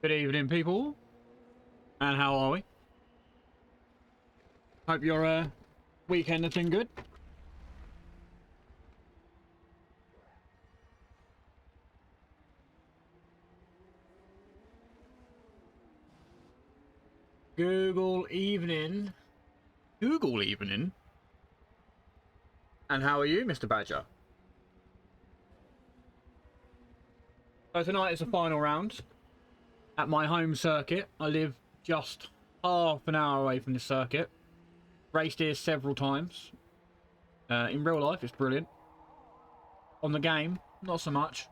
Good evening, people. And how are we? Hope your weekend has been good. Google evening. Google evening. And how are you, Mr. Badger? So tonight is the final round at my home circuit. I live just half an hour away from this circuit. Raced here several times. In real life, it's brilliant. On the game, not so much.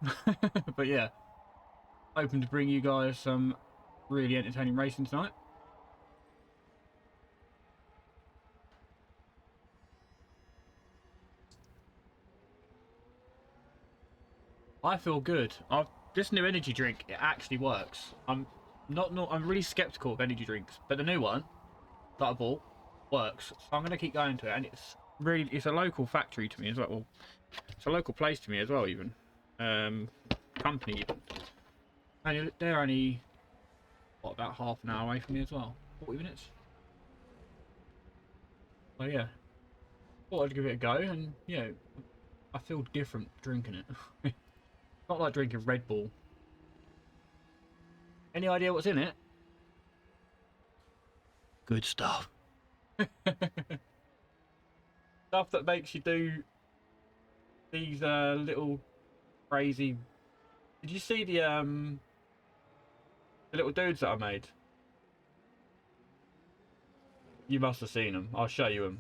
But yeah, hoping to bring you guys some really entertaining racing tonight. I feel good. This new energy drink, it actually works. I'm really skeptical of energy drinks, but the new one that I bought works. So I'm gonna keep going to it, and it's a local factory to me as well. Well, it's a local place to me as well, even company even. And they're only what, about half an hour away from me as well, 40 minutes. So yeah, thought I'd give it a go, and I feel different drinking it. Not like drinking Red Bull. Any idea what's in it? Good stuff. Stuff that makes you do these little crazy. Did you see the little dudes that I made? You must have seen them. I'll show you them.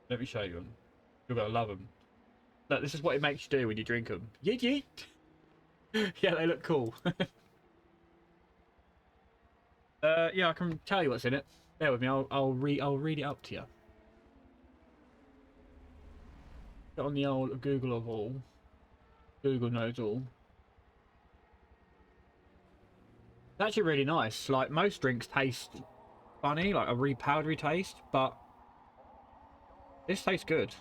Let me show you them. You're gonna love them. Look, this is what it makes you do when you drink them. Yeet yeet. Yeah, they look cool. Yeah, I can tell you what's in it. Bear with me. I'll read it up to you. Get on the old Google of all. Google knows all. It's actually really nice. Like, most drinks taste funny, like a really powdery taste, but this tastes good.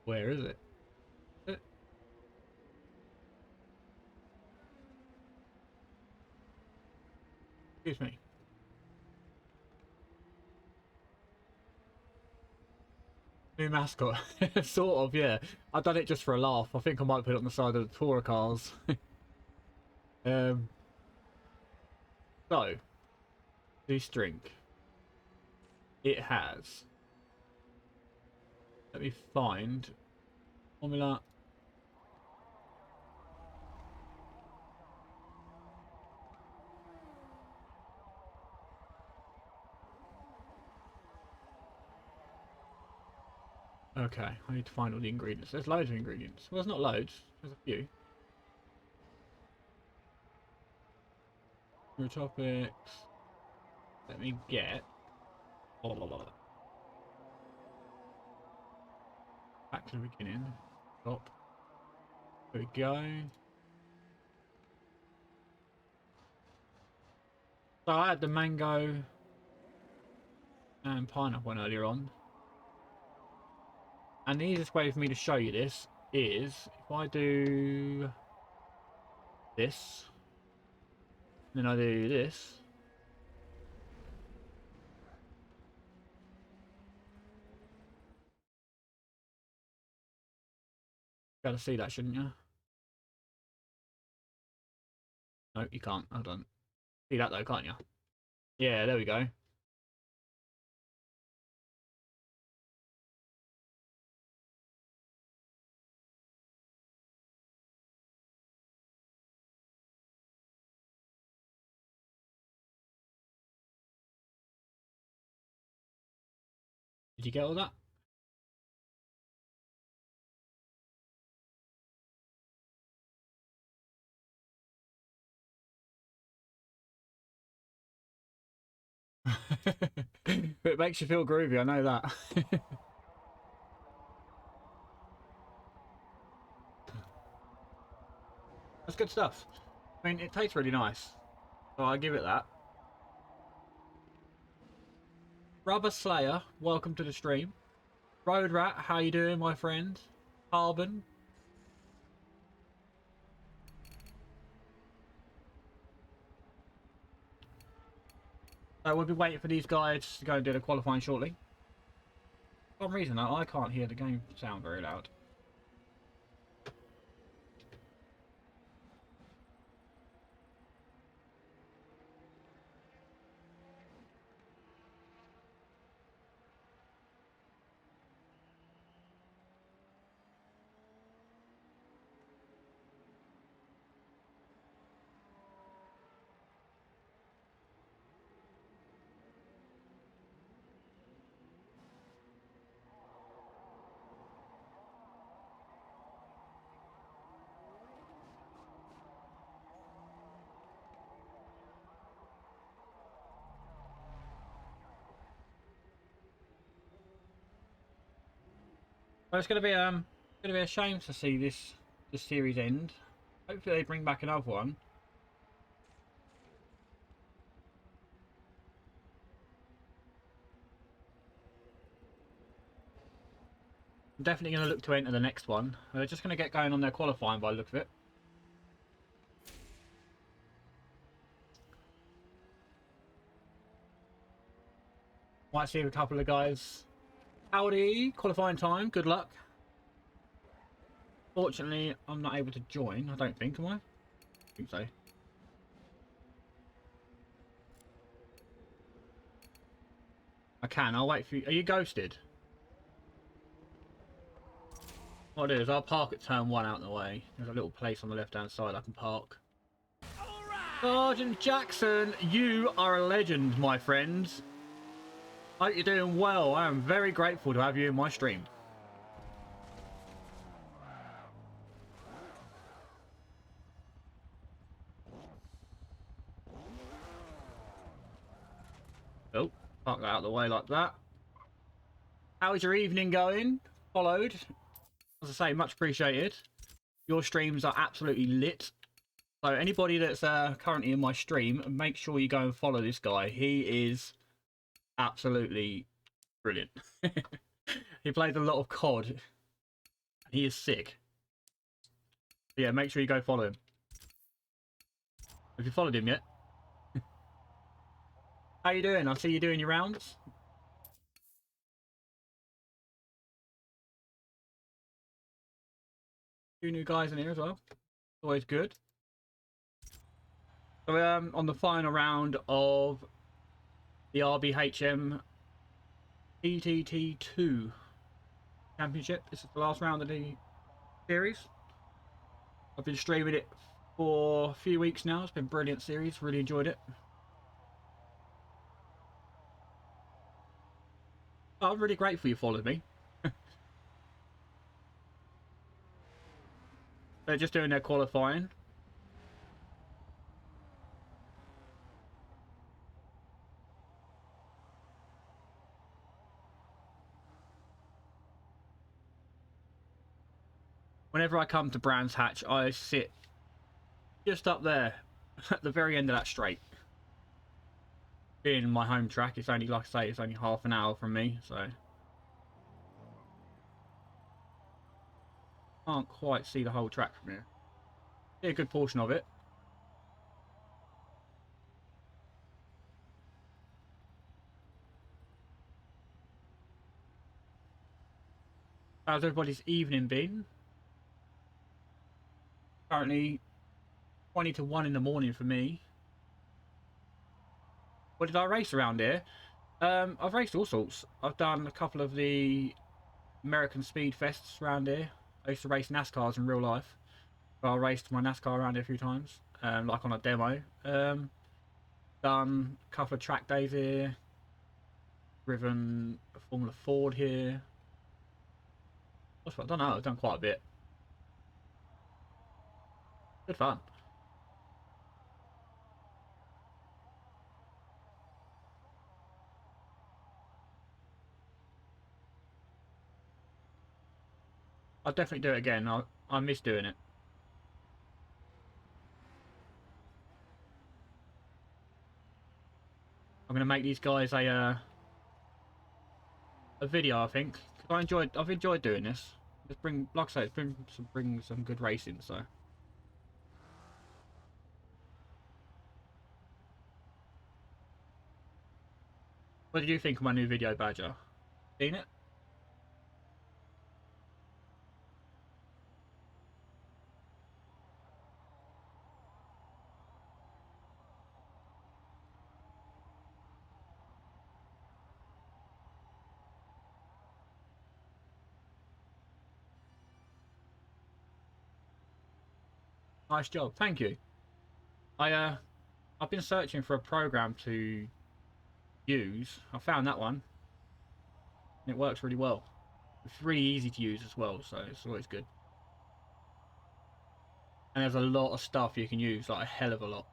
Where is it? Excuse me. New mascot. Sort of, yeah. I've done it just for a laugh. I think I might put it on the side of the tourer cars. um, so, this drink. It has. Let me find formula. Okay, I need to find all the ingredients. There's loads of ingredients. Well, there's not loads. There's a few. Your topics. Let me get. Back to the beginning. Stop. There we go. So I had the mango and pineapple one earlier on. And the easiest way for me to show you this is if I do this, then I do this. Gotta see that, shouldn't you? No, you can't. Hold on. See that though, can't you? Yeah, there we go. Did you get all that? It makes you feel groovy, I know that. good stuff. I mean, it tastes really nice. So I give it that. Rubber Slayer, welcome to the stream. Road Rat, how you doing, my friend? Carbon. So we'll be waiting for these guys to go and do the qualifying shortly. For some reason, I can't hear the game sound very loud. But it's gonna be a shame to see this series end. Hopefully they bring back another one. I'm definitely going to look to enter the next one. They're just going to get going on their qualifying by the look of it. Might see a couple of guys. Howdy, qualifying time, good luck. Fortunately, I'm not able to join, I don't think, am I? I think so. I can, I'll wait for you. Are you ghosted? What I'll do is I'll park at turn 1 out in the way. There's a little place on the left-hand side I can park. Sergeant Jackson, you are a legend, my friend. I hope you're doing well. I am very grateful to have you in my stream. Oh, park that out of the way like that. How is your evening going? Followed. As I say, much appreciated. Your streams are absolutely lit. So anybody that's currently in my stream, make sure you go and follow this guy. He is absolutely brilliant. He plays a lot of COD. He is sick. But yeah, make sure you go follow him. Have you followed him yet? How you doing? I see you doing your rounds. 2 new guys in here as well. Always good. So on the final round of the Rbhm TTT2 championship. This is the last round of the series. I've been streaming it for a few weeks now. It's been a brilliant series. Really enjoyed it. Oh, I'm really grateful you followed me. They're just doing their qualifying. Whenever I come to Brands Hatch, I sit just up there at the very end of that straight. Being my home track, it's only, like I say, it's only half an hour from me, so can't quite see the whole track from here. See a good portion of it. How's everybody's evening been? Currently 20 to 1 in the morning for me. What did I race around here? I've raced all sorts. I've done a couple of the American Speed Fests around here. I used to race NASCARs in real life. So I raced my NASCAR around here a few times, like on a demo. Done a couple of track days here. Driven a Formula Ford here. I don't know, I've done quite a bit. Good fun. I'll definitely do it again. I miss doing it. gonna make these guys a video, I think. 'Cause I've enjoyed doing this. It's bring, like I say, bring some good racing. So, what did you think of my new video, Badger? Seen it? Nice job, thank you. I've been searching for a program to use. I found that one. And it works really well. It's really easy to use as well, so it's always good. And there's a lot of stuff you can use, like a hell of a lot.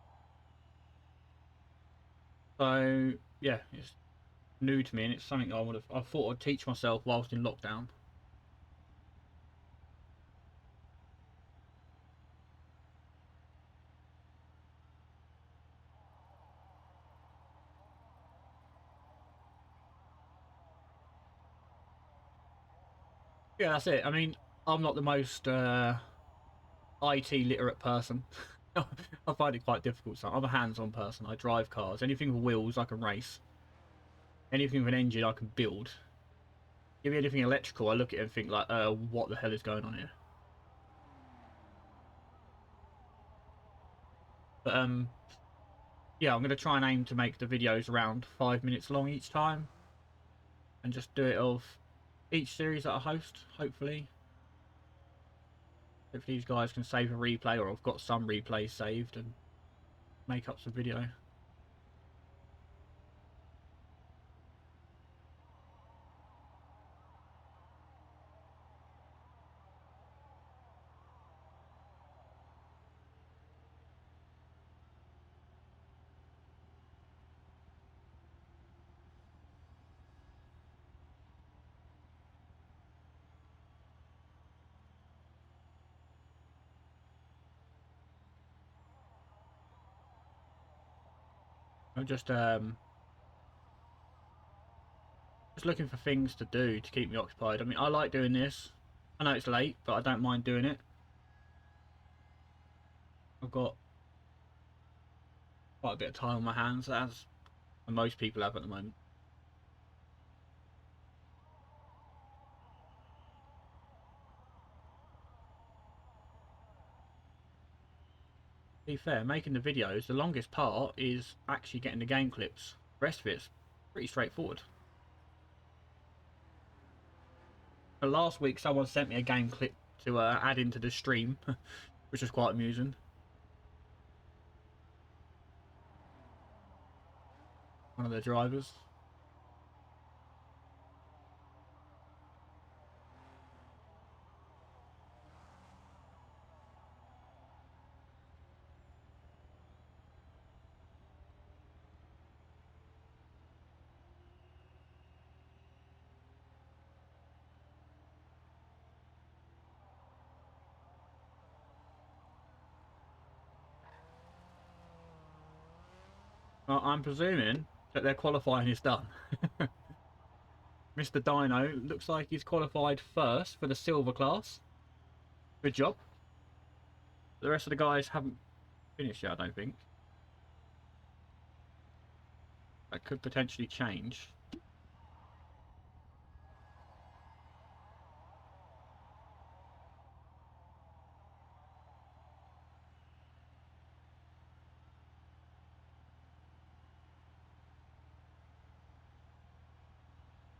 So yeah, it's new to me, and it's something I thought I'd teach myself whilst in lockdown. Yeah, that's it. I mean, I'm not the most IT literate person. I find it quite difficult. So I'm a hands-on person. I drive cars. Anything with wheels, I can race. Anything with an engine, I can build. Give me anything electrical, I look at it and think like, what the hell is going on here? But yeah, I'm gonna try and aim to make the videos around 5 minutes long each time, and just do it of each series that I host. Hopefully, if these guys can save a replay, or I've got some replays saved and make up some video. I'm just looking for things to do to keep me occupied. I mean, I like doing this. I know it's late, but I don't mind doing it. I've got quite a bit of time on my hands, as most people have at the moment. To be fair, making the videos, the longest part is actually getting the game clips. The rest of it's pretty straightforward. But last week, someone sent me a game clip to add into the stream, which was quite amusing. One of the drivers. I'm presuming that their qualifying is done. Mr. Dino looks like he's qualified first for the silver class. Good job. The rest of the guys haven't finished yet, I don't think. That could potentially change.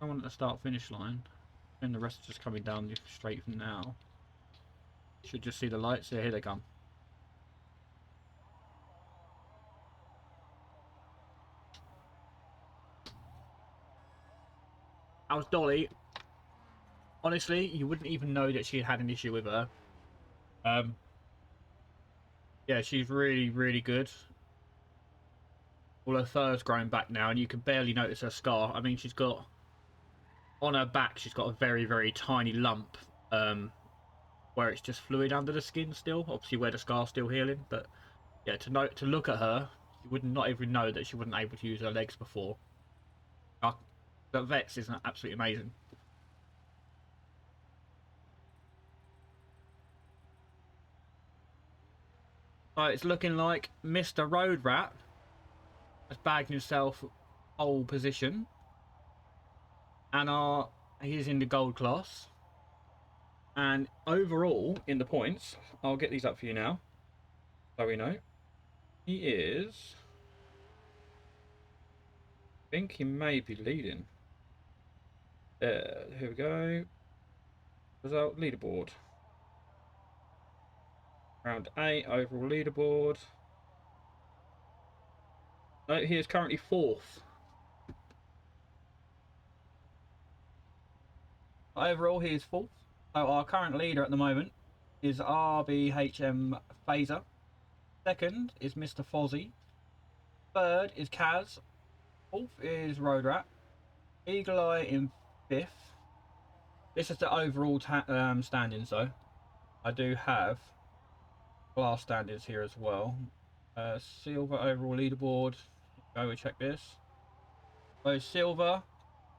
I want at the start finish line. And the rest are just coming down straight from now. Should just see the lights. Yeah, here they come. That was Dolly. Honestly, you wouldn't even know that she had an issue with her. Um, yeah, she's really, really good. All her fur's growing back now, and you can barely notice her scar. I mean, she's got on her back. She's got a very, very tiny lump, where it's just fluid under the skin still. Obviously, where the scar's still healing. But yeah, to look at her, you would not even know that she wasn't able to use her legs before. The vets is absolutely amazing. So it's looking like Mr. Road Rat has bagged himself pole position, and he's in the gold class. And overall, in the points, I'll get these up for you now, so we know. He is... I think he may be leading. Here we go. Result leaderboard. Round 8, overall leaderboard. No, he is currently 4th. Overall, he is 4th. So our current leader at the moment is Rbhm Phaser. 2nd is Mr. Fozzie. 3rd is Kaz. 4th is Road Rat. Eagle Eye in 5th. This is the overall standings, though. I do have class standings here as well. Silver overall leaderboard. Go, we check this. So Silver,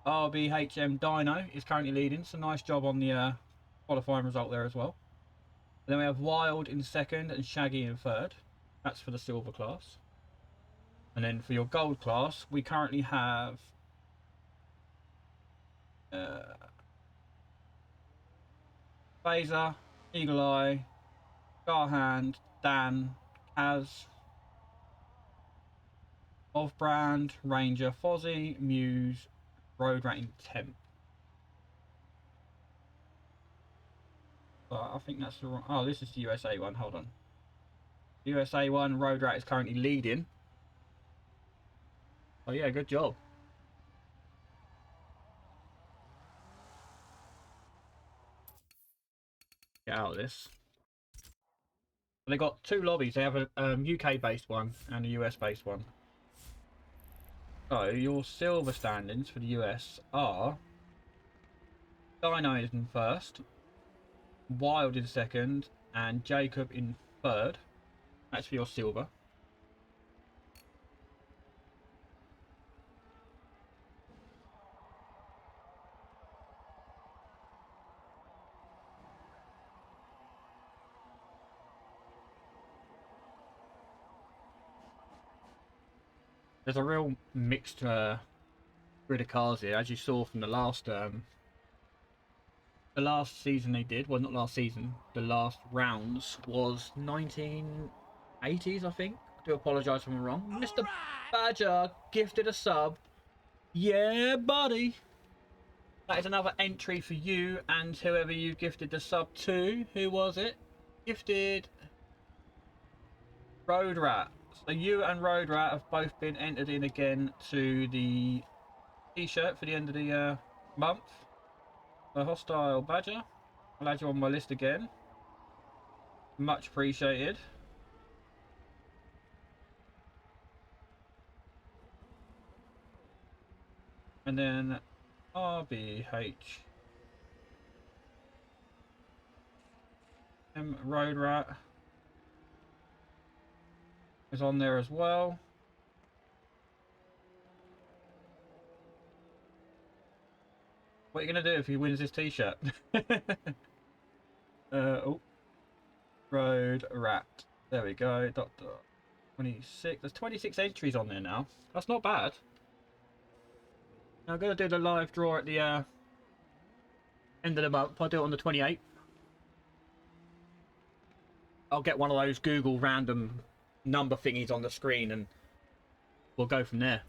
RBHM Dino is currently leading. So nice job on the qualifying result there as well. And then we have Wild in 2nd and Shaggy in 3rd. That's for the silver class. And then for your gold class, we currently have Phaser, Eagle Eye, Garhand, Dan, Kaz, Of Brand, Ranger, Fozzie, Muse, Road Rat in 10th. But I think that's the wrong... Oh, this is the USA one. Hold on. USA one, Road Rat is currently leading. Oh yeah, good job. Get out of this. They got 2 lobbies. They have a UK-based one and a US-based one. So your silver standings for the US are Dino in 1st, Wild in 2nd, and Jacob in 3rd. That's for your silver. There's a real mixed grid of cars here, as you saw from the last season they did. Well, not last season. The last rounds was 1980s, I think. I do apologise if I'm wrong. Mr. Badger gifted a sub. Yeah, buddy. That is another entry for you and whoever you gifted the sub to. Who was it? Gifted Road Rat. So you and Road Rat have both been entered in again to the t-shirt for the end of the month. A hostile Badger. I'll add you on my list again. Much appreciated. And then RBH Road Rat is on there as well. What are you going to do if he wins this t-shirt? Oh. Road Rat. There we go. Doctor 26. There's 26 entries on there now. That's not bad. Now I'm going to do the live draw at the end of the month. I'll do it on the 28th. I'll get one of those Google random number thingies on the screen and we'll go from there.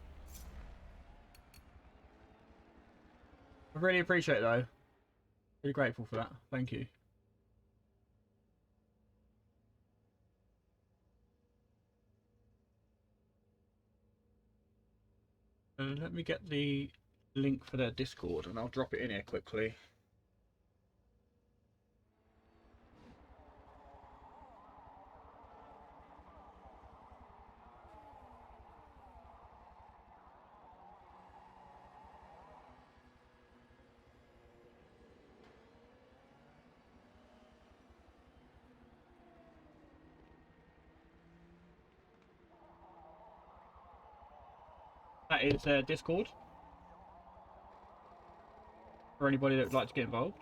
I really appreciate it though. Really grateful for that. Thank you. Let me get the link for their Discord and I'll drop it in here quickly. That is Discord for anybody that would like to get involved.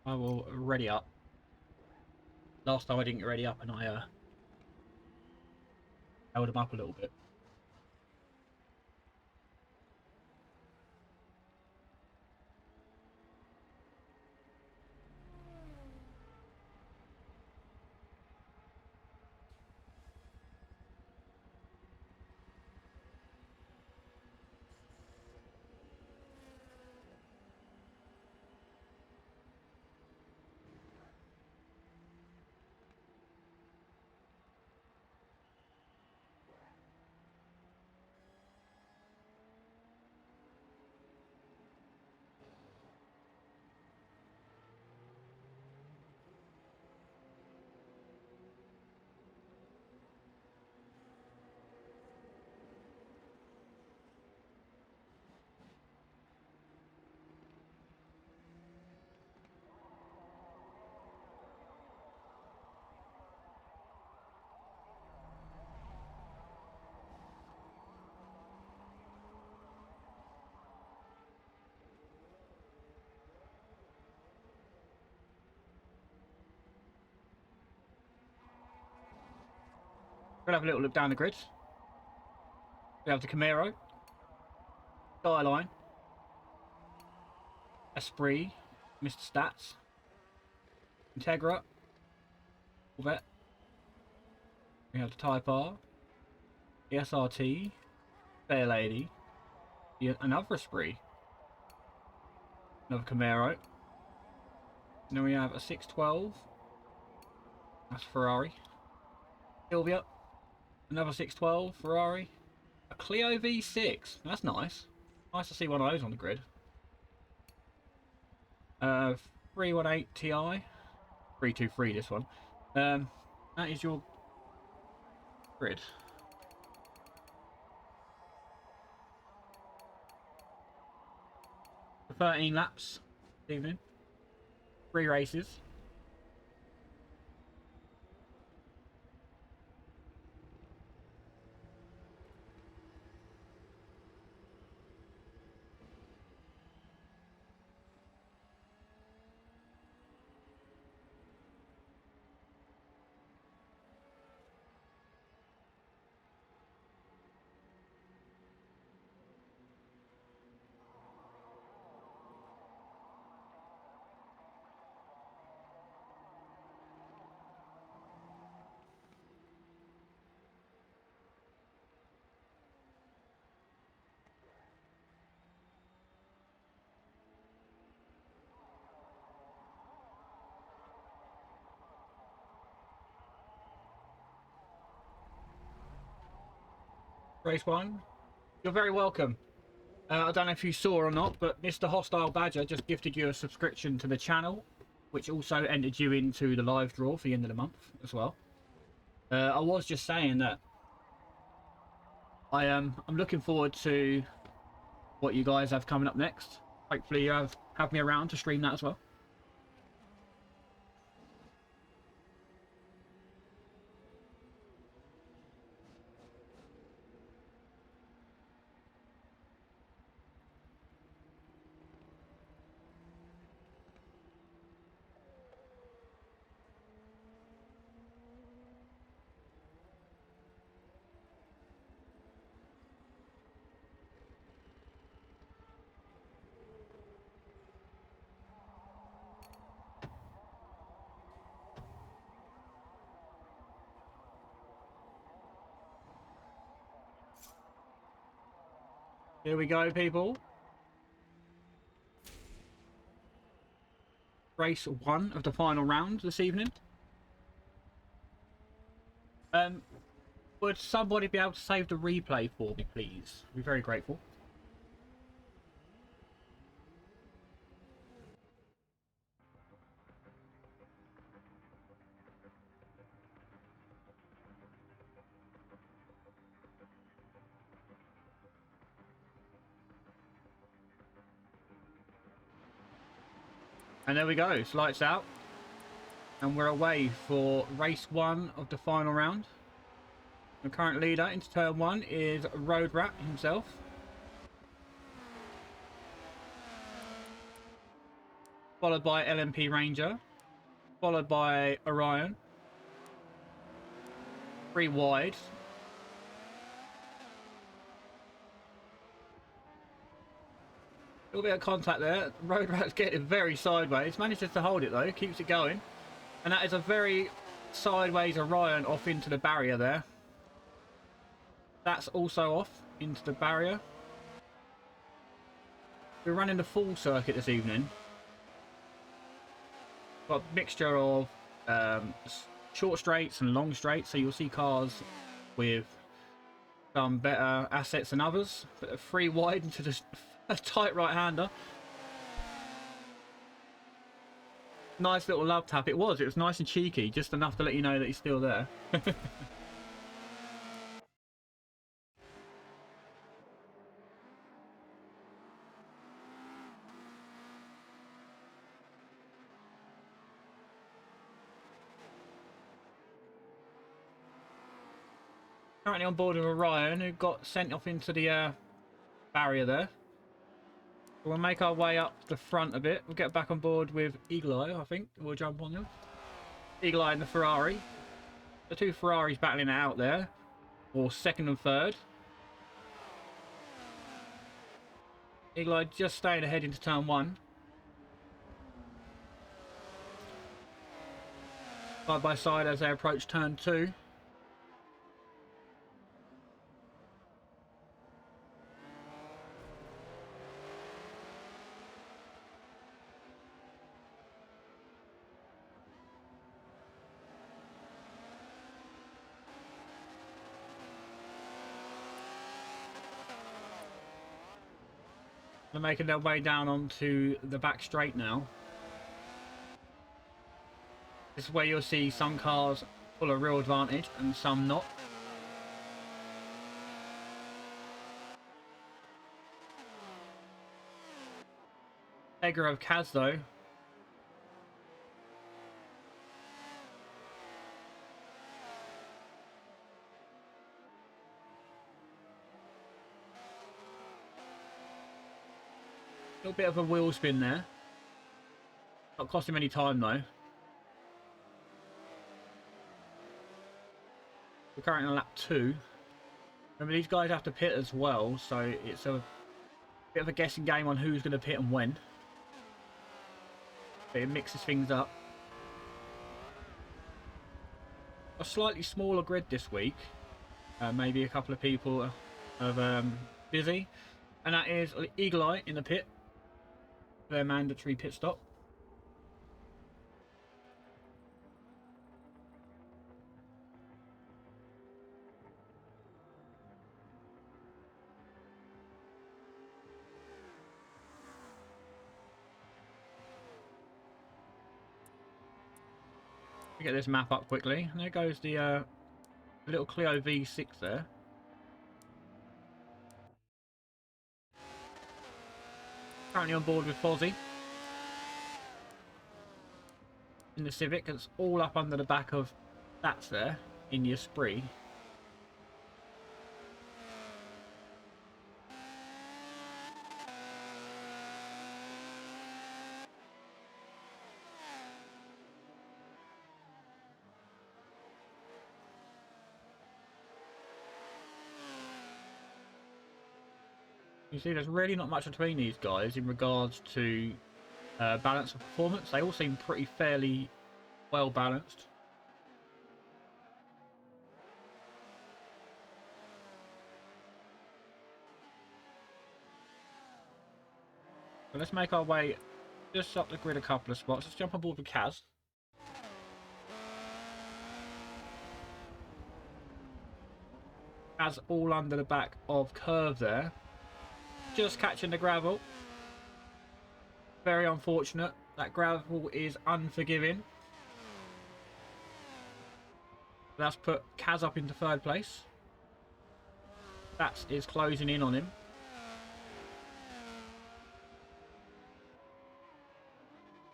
I will ready up. Last time I didn't get ready up and I held them up a little bit. We'll have a little look down the grid. We have the Camaro, Skyline, Esprit, Mr. Stats, Integra, Corvette. We have the Type R, the SRT, Fair Lady, another Esprit, another Camaro. And then we have a 612, that's Ferrari. Silvia, another 612 Ferrari. A Clio V6, that's nice. Nice to see one of those on the grid. 318 Ti, 323 this one. That is your grid. For 13 laps this evening. 3 races. Race 1. You're very welcome. I don't know if you saw or not, but Mr. Hostile Badger just gifted you a subscription to the channel, which also entered you into the live draw for the end of the month as well. I was just saying that I'm looking forward to what you guys have coming up next. Hopefully you have me around to stream that as well. Here we go, people. Race 1 of the final round this evening. Would somebody be able to save the replay for me, please? I'd be very grateful. And there we go. It's lights out. And we're away for race 1 of the final round. The current leader into turn 1 is Road Rat himself. Followed by LMP Ranger. Followed by Orion. 3 wide. A little bit of contact there. Road Rat's getting very sideways. Manages to hold it though. Keeps it going. And that is a very sideways Orion off into the barrier there. That's also off into the barrier. We're running the full circuit this evening. Got a mixture of short straights and long straights, so you'll see cars with some better assets than others. But 3 wide into the a tight right-hander. Nice little love tap. It was nice and cheeky, just enough to let you know that he's still there. Currently on board with Orion, who got sent off into the barrier there. We'll make our way up the front a bit. We'll get back on board with Eagle Eye, I think. We'll jump on them. Eagle Eye and the Ferrari. The 2 Ferraris battling it out there. Or second and third. Eagle Eye just staying ahead into turn 1. Side by side as they approach turn 2. They're making their way down onto the back straight now. This is where you'll see some cars pull a real advantage and some not. Egger of Kaz though. A little bit of a wheel spin there. Not cost him any time though. We're currently on lap 2. Remember, these guys have to pit as well, so it's a bit of a guessing game on who's going to pit and when. But it mixes things up. A slightly smaller grid this week. Maybe a couple of people are busy. And that is Eagle Eye in the pit. Their mandatory pit stop. Get this map up quickly. And there goes the little Clio V6 there. Currently on board with Fozzie. In the Civic, it's all up under the back of that's there in your spree. You see, there's really not much between these guys in regards to balance of performance. They all seem pretty fairly well balanced. But let's make our way just up the grid a couple of spots. Let's jump on board with Kaz. Kaz all under the back of Curve there. Just catching the gravel. Very unfortunate. That gravel is unforgiving. That's put Kaz up into 3rd place. That is closing in on him.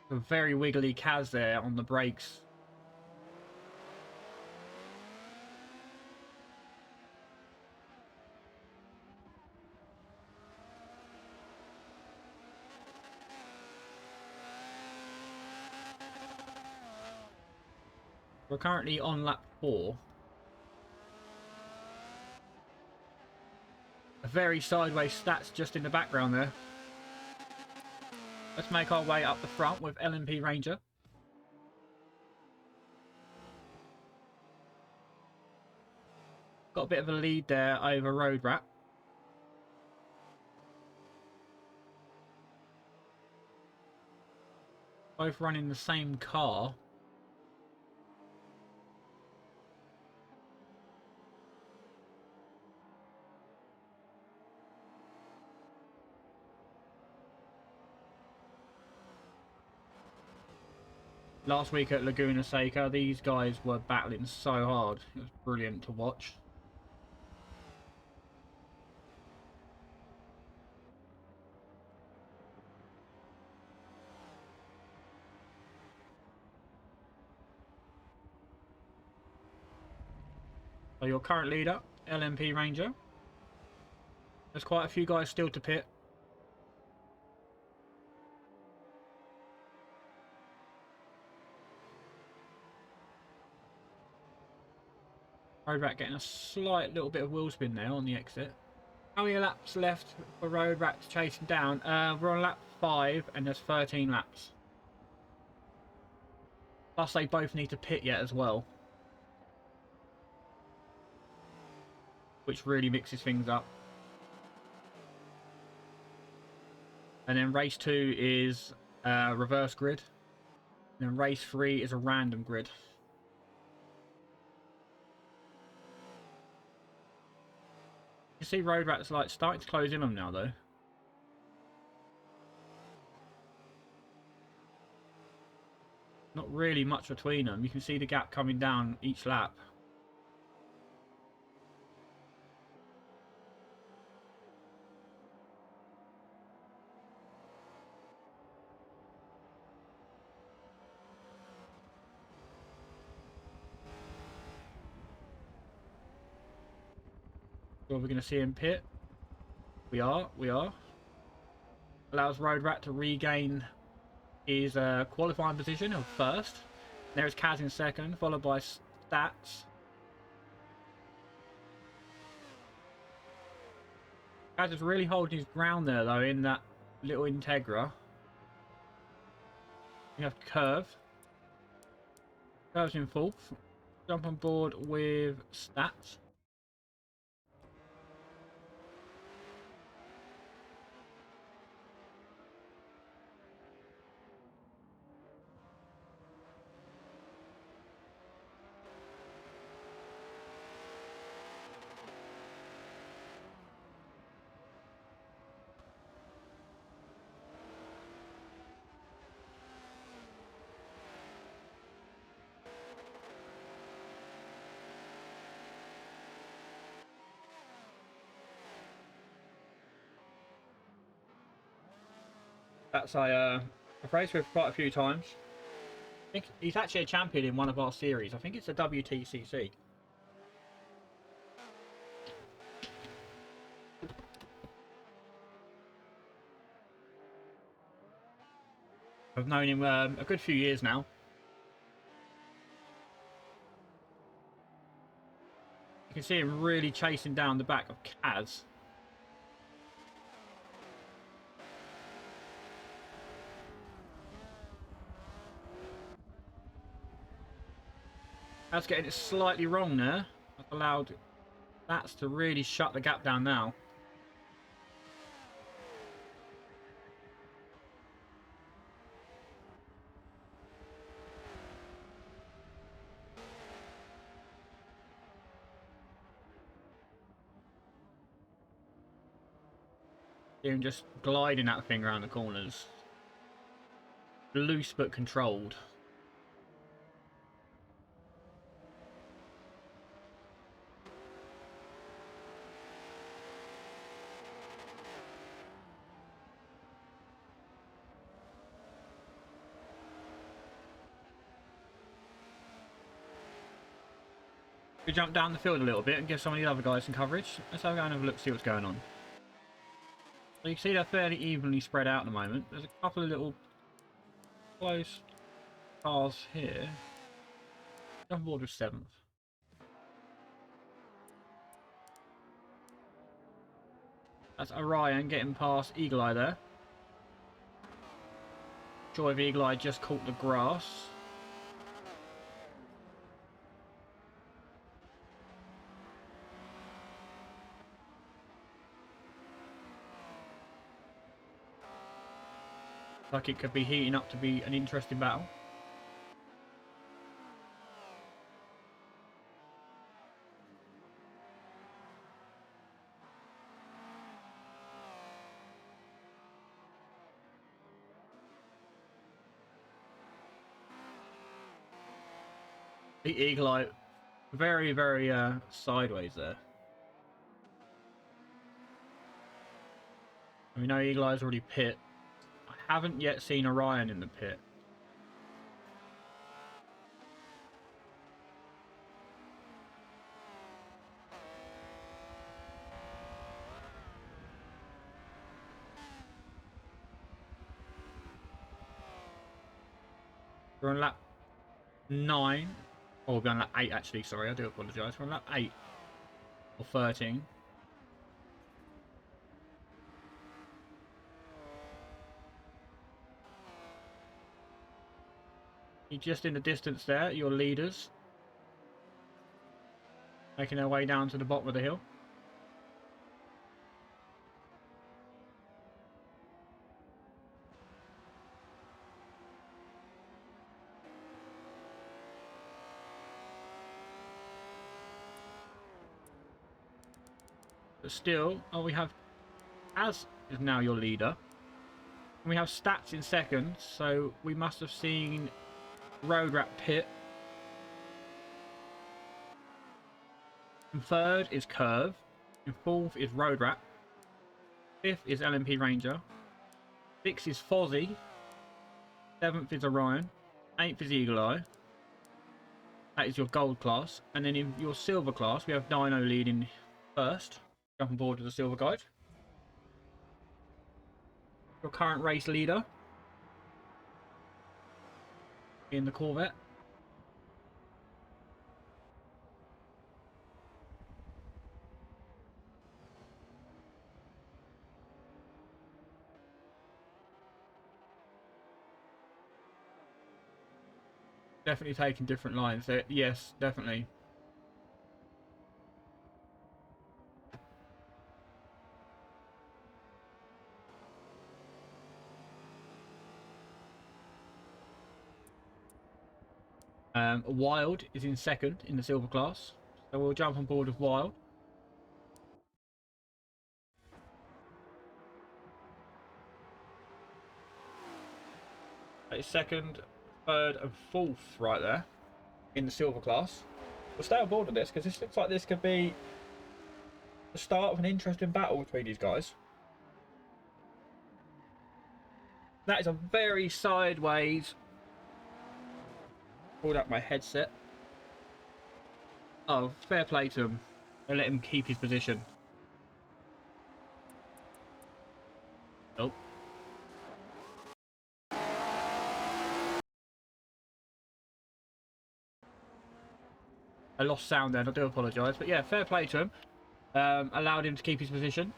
A very wiggly Kaz there on the brakes. We're currently on lap 4. A very sideways stats just in the background there. Let's make our way up the front with LMP Ranger. Got a bit of a lead there over Road Rat. Both running the same car. Last week at Laguna Seca, these guys were battling so hard. It was brilliant to watch. So your current leader, LMP Ranger. There's quite a few guys still to pit. Road Rat getting a slight little bit of wheel spin there on the exit. How many laps left for Road Rat to chase him down? We're on lap 5 and there's 13 laps. Plus they both need to pit yet as well. Which really mixes things up. And then race 2 is reverse grid. And then race 3 is a random grid. You see Road Rat's like starting to close in on them now though. Not really much between them. You can see the gap coming down each lap. So we're going to see him pit. We are. Allows Road Rat to regain his qualifying position of first. There's Kaz in second, followed by Stats. Kaz is really holding his ground there though in that little Integra. We have Curve. Curve's in fourth. Jump on board with Stats. That's I've raced with quite a few times. I think he's actually a champion in one of our series. I think it's a WTCC. I've known him a good few years now. You can see him really chasing down the back of Kaz. Kaz getting it slightly wrong there. I've allowed that to really shut the gap down now. See him just gliding that thing around the corners. Loose but controlled. We jump down the field a little bit and give some of the other guys some coverage. Let's have a go and have a look, see what's going on. So you can see they're fairly evenly spread out at the moment. There's a couple of little close cars here. Jump aboard with 7th. That's Orion getting past Eagle Eye there. Joy of Eagle Eye just caught the grass. Like it could be heating up to be an interesting battle. The Eagle Eye very, very sideways there. And we know Eagle Eye's already pit. I haven't yet seen Orion in the pit. We're on lap 9. Oh, we'll be on lap 8 actually, sorry, I do apologise. We're on lap 8 or 13. You're just in the distance there, your leaders. Making their way down to the bottom of the hill. But still, oh, we have Az is now your leader. And we have Stats in 2nd, so we must have seen Road Rat pit. In 3rd is Curve. In 4th is Road Rat. 5th is LMP Ranger. 6th is Fozzie. 7th is Orion. 8th is Eagle Eye. That is your gold class. And then in your silver class, we have Dino leading 1st. Jump on board with the silver guide. Your current race leader in the Corvette. Definitely taking different lines there. Yes, definitely. Wild is in 2nd in the silver class. So we'll jump on board with Wild. That is 2nd, 3rd and 4th right there in the silver class. We'll stay on board with this because this looks like this could be the start of an interesting battle between these guys. That is a very sideways. Pulled up my headset. Oh, fair play to him. They let him keep his position. Oh. I lost sound then, I do apologise. But yeah, fair play to him. Allowed him to keep his position.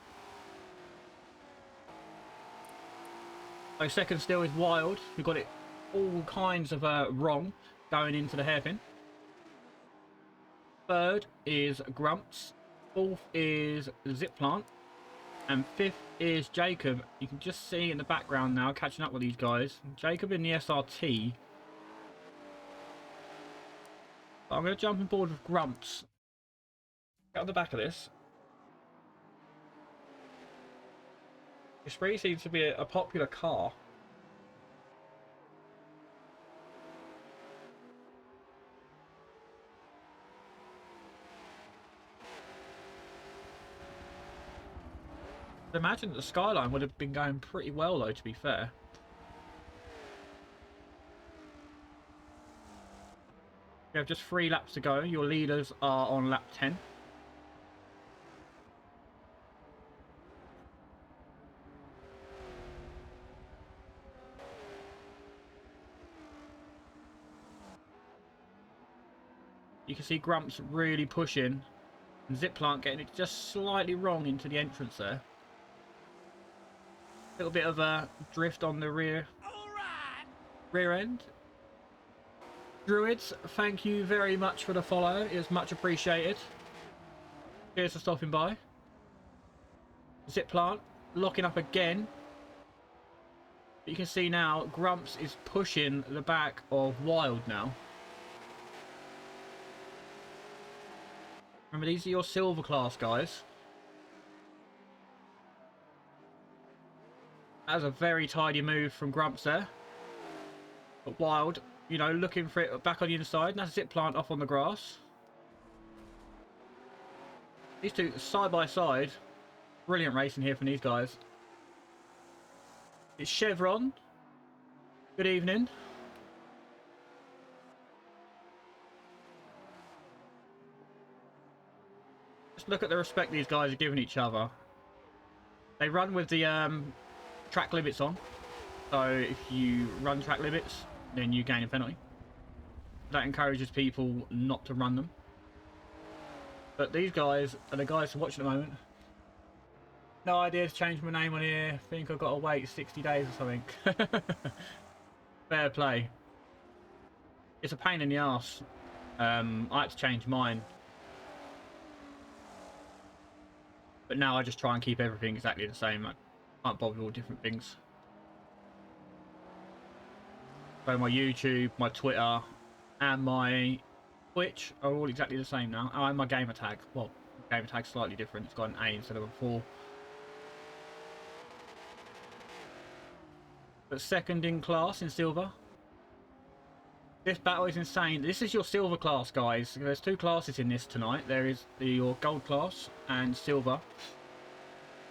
So 2nd still is Wild. We got it all kinds of wrong going into the hairpin. 3rd is Grumps. 4th is Ziplant. And 5th is Jacob. You can just see in the background now, catching up with these guys. Jacob in the SRT. I'm going to jump on board with Grumps. Get on the back of this. Esprit seems to be a popular car. I'd imagine that the Skyline would have been going pretty well though, to be fair. You have just 3 laps to go. Your leaders are on lap 10. You can see Grumps really pushing. And Ziplant getting it just slightly wrong into the entrance there. A little bit of a drift on the rear end. Druids, thank you very much for the follow. It's much appreciated. Cheers for stopping by. Ziplant locking up again. But you can see now Grumps is pushing the back of Wild now. Remember, these are your silver class guys. That was a very tidy move from Grumps there. But Wild, you know, looking for it back on the inside. And that's Ziplant off on the grass. These two side by side. Brilliant racing here from these guys. It's Chevron. Good evening. Just look at the respect these guys are giving each other. They run with the track limits on. So if you run track limits, then you gain a penalty. That encourages people not to run them. But these guys are the guys to watch at the moment. No idea to change my name on here. Think I've got to wait 60 days or something. Fair play. It's a pain in the arse. I had to change mine. But now I just try and keep everything exactly the same. I can't bother with all different things. So my YouTube, my Twitter, and my Twitch are all exactly the same now. Oh, and my gamer tag. Well, gamer tag's slightly different. It's got an A instead of a 4. But second in class in silver. This battle is insane. This is your silver class, guys. There's 2 classes in this tonight. There is your gold class and silver.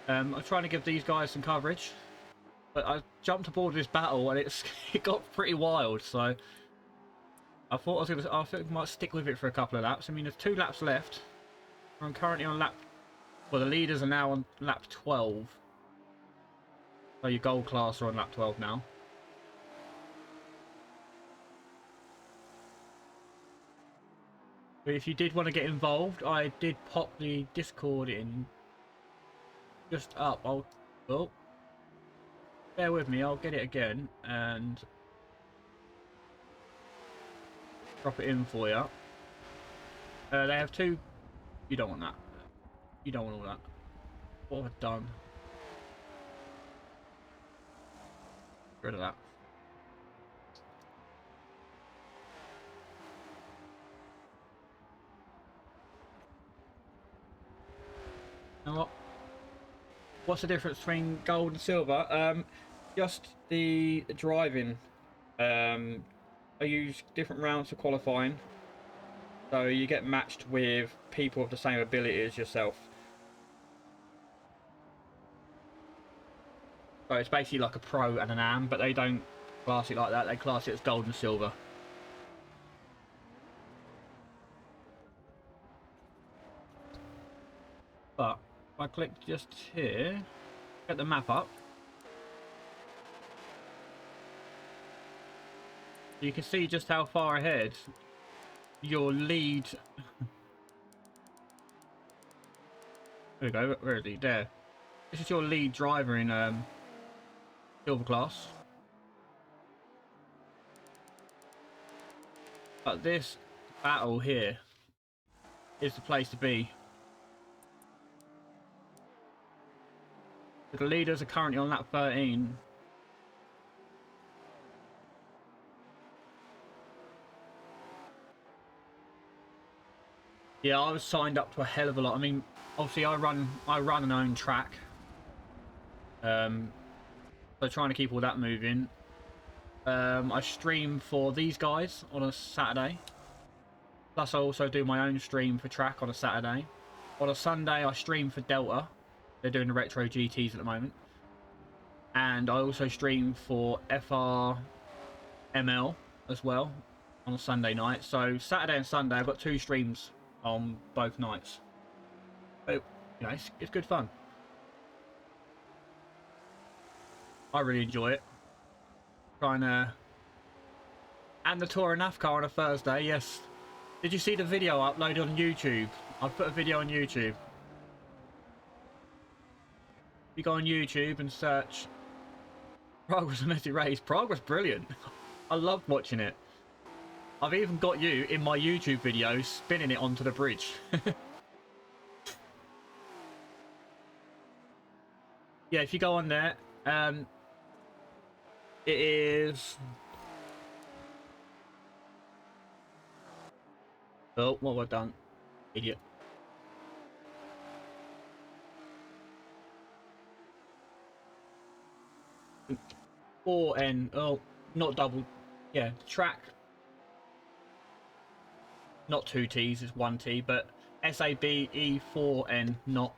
I'm trying to give these guys some coverage. But I jumped aboard this battle and it got pretty wild. So I thought I think I might stick with it for a couple of laps. I mean, there's 2 laps left. I'm currently on lap... Well, the leaders are now on lap 12. So your gold class are on lap 12 now. But if you did want to get involved, I did pop the Discord in just up. Oh, bear with me, I'll get it again and drop it in for you. They have 2. You don't want that. You don't want all that. What have I done? Get rid of that. And what's the difference between gold and silver? Just the driving. I use different rounds for qualifying, so you get matched with people of the same ability as yourself. So it's basically like a pro and an am, but they don't class it like that. They class it as gold and silver. But if I click just here, get the map up, you can see just how far ahead your lead... There we go, where is he? There. This is your lead driver in silver class. But this battle here is the place to be. The leaders are currently on lap 13. Yeah, I was signed up to a hell of a lot. I mean, obviously I run an own track. So trying to keep all that moving. I stream for these guys on a Saturday. Plus I also do my own stream for track on a Saturday. On a Sunday I stream for Delta. They're doing the retro GTs at the moment. And I also stream for FRML as well on a Sunday night. So Saturday and Sunday, I've got 2 streams on both nights. So, you know, it's good fun. I really enjoy it. Trying to... And the Tour of NAFCAR on a Thursday, yes. Did you see the video uploaded on YouTube? I've put a video on YouTube. If you go on YouTube and search Progress on Messi Race, Progress brilliant. I love watching it. I've even got you in my YouTube video spinning it onto the bridge. Yeah, if you go on there, it is... Oh, what have I done? Idiot. N. Oh, not double. Yeah, track. Not 2 T's, it's 1 T, but SABE4N, not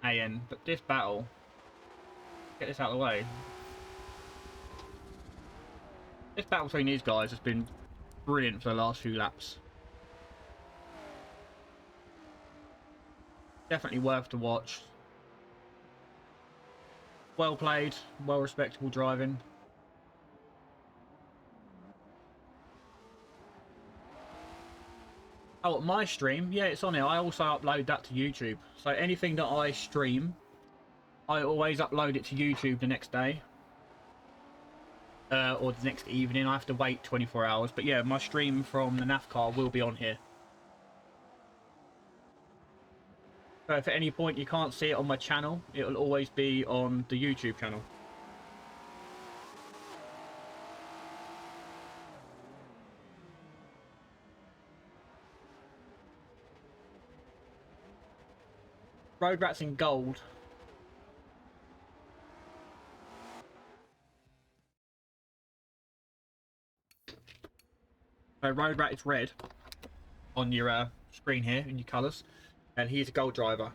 AN. But this battle, get this out of the way. This battle between these guys has been brilliant for the last few laps. Definitely worth to watch. Well played, well respectable driving. Oh, my stream, yeah, it's on here. I also upload that to YouTube. So anything that I stream, I always upload it to YouTube the next day. Or the next evening. I have to wait 24 hours. But yeah, my stream from the NAFCAR will be on here. So if at any point you can't see it on my channel, it will always be on the YouTube channel. Road Rat's in gold. So Road Rat is red on your screen here in your colours, and he's a gold driver.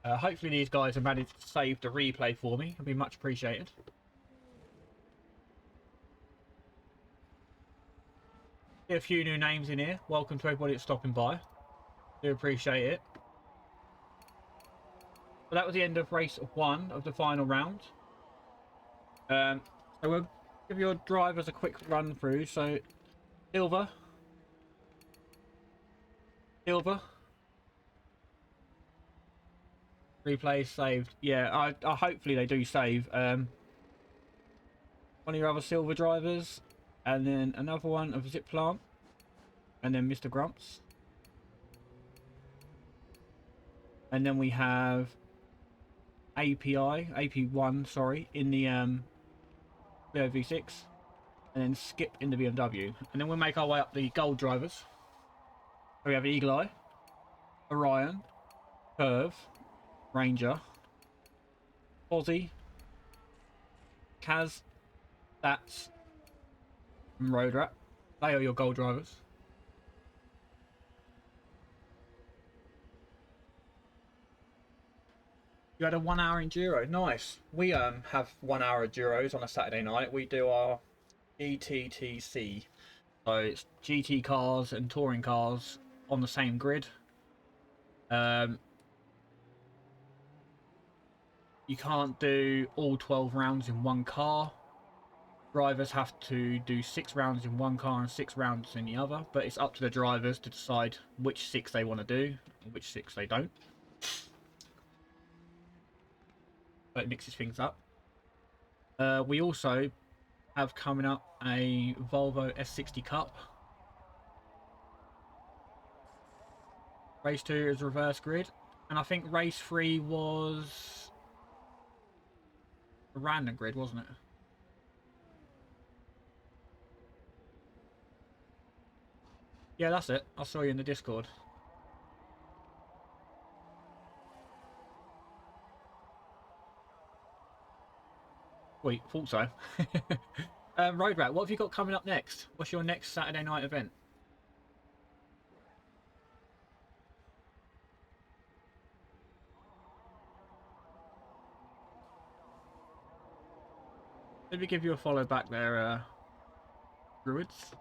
Hopefully these guys have managed to save the replay for me. It'd be much appreciated. See a few new names in here. Welcome to everybody that's stopping by. Do appreciate it. So that was the end of race 1 of the final round. So we'll give your drivers a quick run through. So Silver. Replay saved. Yeah, I hopefully they do save. One of your other Silver drivers, and then another one of Zip Plant, and then Mr. Grumps. And then we have AP1, sorry, in the Leo V6, and then Skip in the BMW. And then we'll make our way up the gold drivers. So we have Eagle Eye, Orion, Curve, Ranger, Aussie, Kaz, Stats, and Road Rat. They are your gold drivers. You had a 1 hour enduro, nice. We have 1 hour enduros on a Saturday night. We do our TTT2. So it's GT cars and touring cars on the same grid. You can't do all 12 rounds in one car. Drivers have to do 6 rounds in one car and 6 rounds in the other, but it's up to the drivers to decide which 6 they want to do and which 6 they don't. But it mixes things up. We also have coming up a Volvo S60 Cup. Race 2 is reverse grid, and I think race 3 was a random grid, wasn't it? Yeah, that's it. I saw you in the Discord. Wait, thought so. Road Rat, what have you got coming up next? What's your next Saturday night event? Let me give you a follow back there, Druids.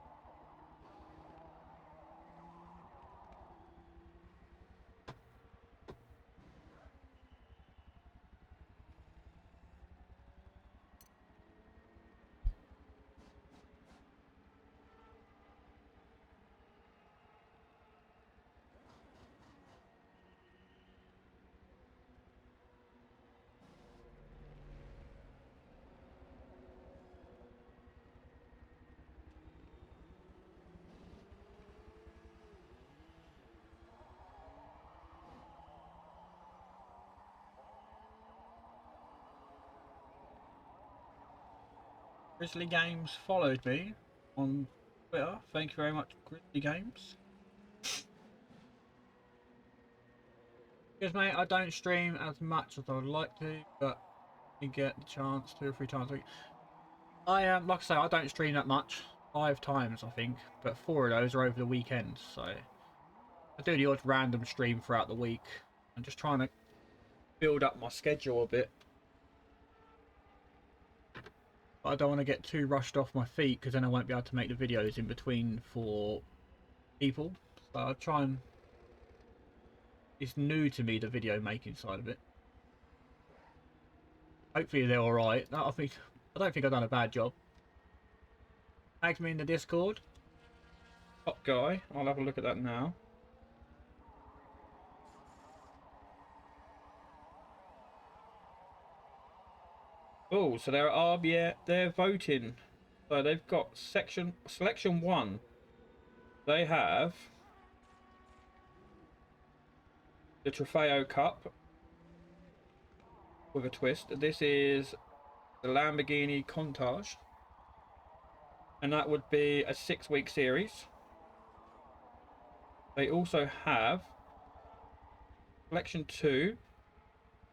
Grizzly Games followed me on Twitter. Thank you very much, Grizzly Games. Because, mate, I don't stream as much as I would like to, but you get the chance 2 or 3 times a week. I am, like I say, I don't stream that much. 5 times, I think, but 4 of those are over the weekend, so I do the odd random stream throughout the week. I'm just trying to build up my schedule a bit. But I don't want to get too rushed off my feet because then I won't be able to make the videos in between for people. So I'll try and... It's new to me, the video making side of it. Hopefully they're alright. I don't think I've done a bad job. Tag me in the Discord. Top guy. I'll have a look at that now. Oh, so they're voting. So they've got selection 1. They have the Trofeo Cup with a twist. This is the Lamborghini Countach, and that would be a 6-week series. They also have selection 2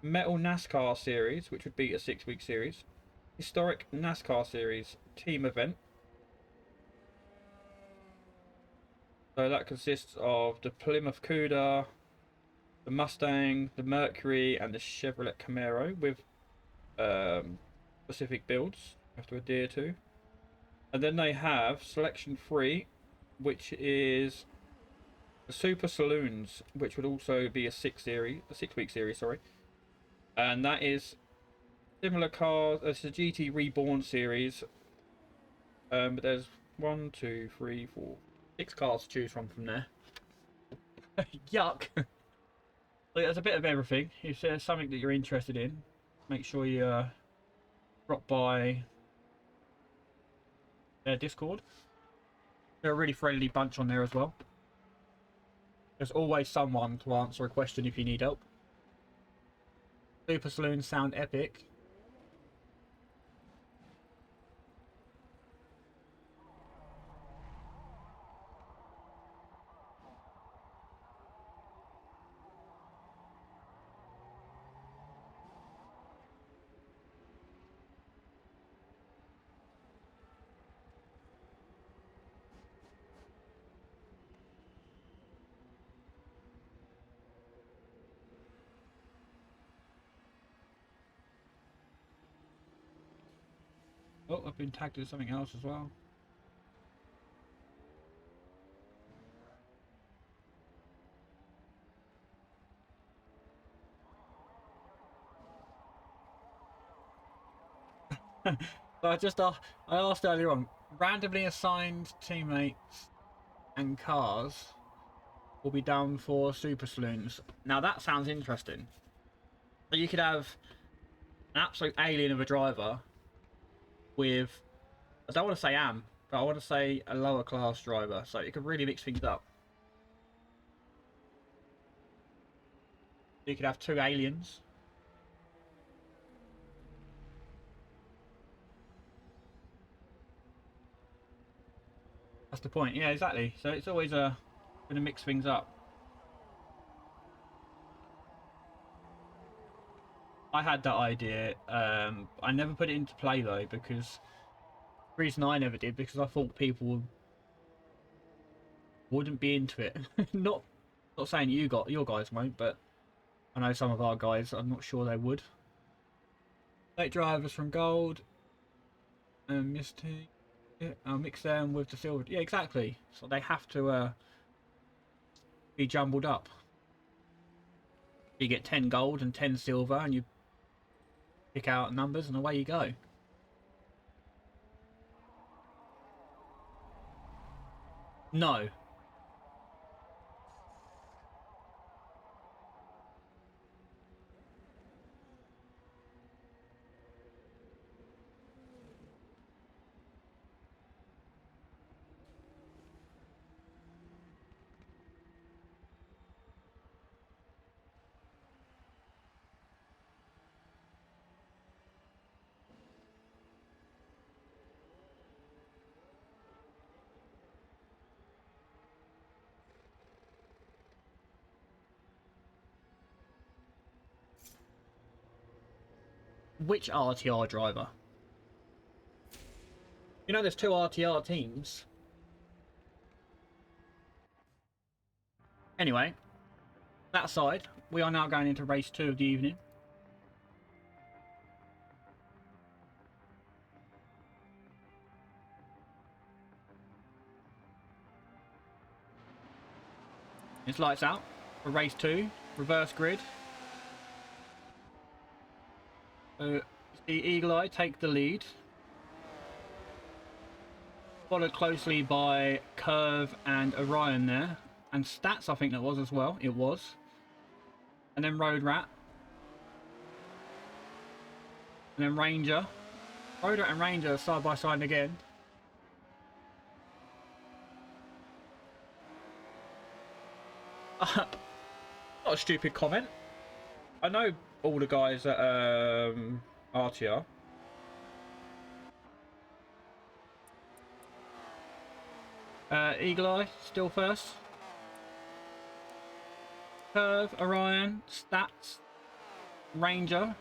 Metal NASCAR series, which would be a 6-week series. Historic NASCAR series team event. So that consists of the Plymouth Cuda, the Mustang, the Mercury, and the Chevrolet Camaro with specific builds you have to adhere to. And then they have selection 3, which is the Super Saloons, which would also be a 6-week series, sorry. And that is similar cars. It's a GT Reborn series. But there's 1, 2, 3, 4, 6 cars to choose from there. Yuck. There's a bit of everything. If there's something that you're interested in, make sure you drop by their Discord. They're a really friendly bunch on there as well. There's always someone to answer a question if you need help. Super Saloons sound epic. Oh, I've been tagged as something else as well. So I asked earlier on, randomly assigned teammates and cars will be down for Super Saloons. Now that sounds interesting. So you could have an absolute alien of a driver with, I don't want to say but I want to say a lower class driver. So you could really mix things up. You could have 2 aliens. That's the point. Yeah, exactly. So it's always going to mix things up. I had that idea. I never put it into play though, because the reason I never did, because I thought people wouldn't be into it. Not saying your guys won't, but I know some of our guys. I'm not sure they would. Late drivers from Gold. and Mystic. Yeah, I'll mix them with the silver. Yeah, exactly. So they have to be jumbled up. You get 10 gold and 10 silver, and you pick out numbers, and away you go. No. Which RTR driver? You know, there's two RTR teams. Anyway, that aside, we are now going into race 2 of the evening. It's lights out for race 2, reverse grid. So, see Eagle Eye take the lead. Followed closely by Curve and Orion there. And Stats, I think that was as well. It was. And then Road Rat. And then Ranger. Road Rat and Ranger side by side again. Not a stupid comment. I know all the guys at RTR. Eagle Eye still first. Curve, Orion, Stats, Ranger.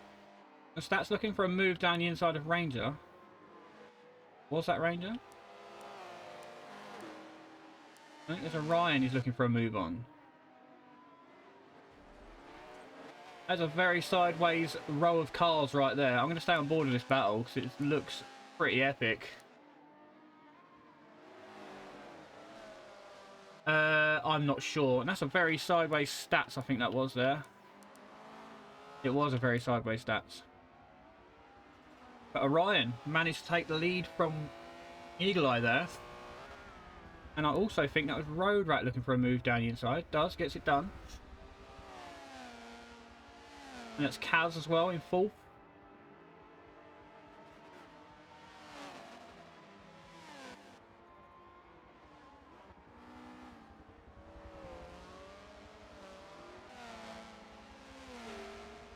The Stats looking for a move down the inside of Ranger. Was that Ranger? I think there's Orion he's looking for a move on. There's a very sideways row of cars right there. I'm going to stay on board of this battle because it looks pretty epic. I'm not sure. And that's a very sideways Stats, I think that was there. It was a very sideways Stats. But Orion managed to take the lead from Eagle Eye there. And I also think that was Road Rat looking for a move down the inside. Does, gets it done. And that's Kaz as well in fourth.